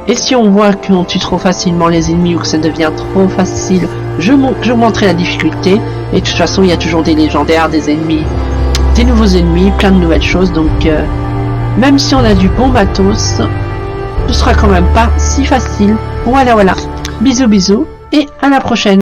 Et si on voit qu'on tue trop facilement les ennemis ou que ça devient trop facile, je monterai la difficulté. Et de toute façon, il y a toujours des légendaires, des ennemis, des nouveaux ennemis, plein de nouvelles choses. Donc... même si on a du bon matos, ce sera quand même pas si facile. Voilà, voilà. Bisous, bisous, et à la prochaine.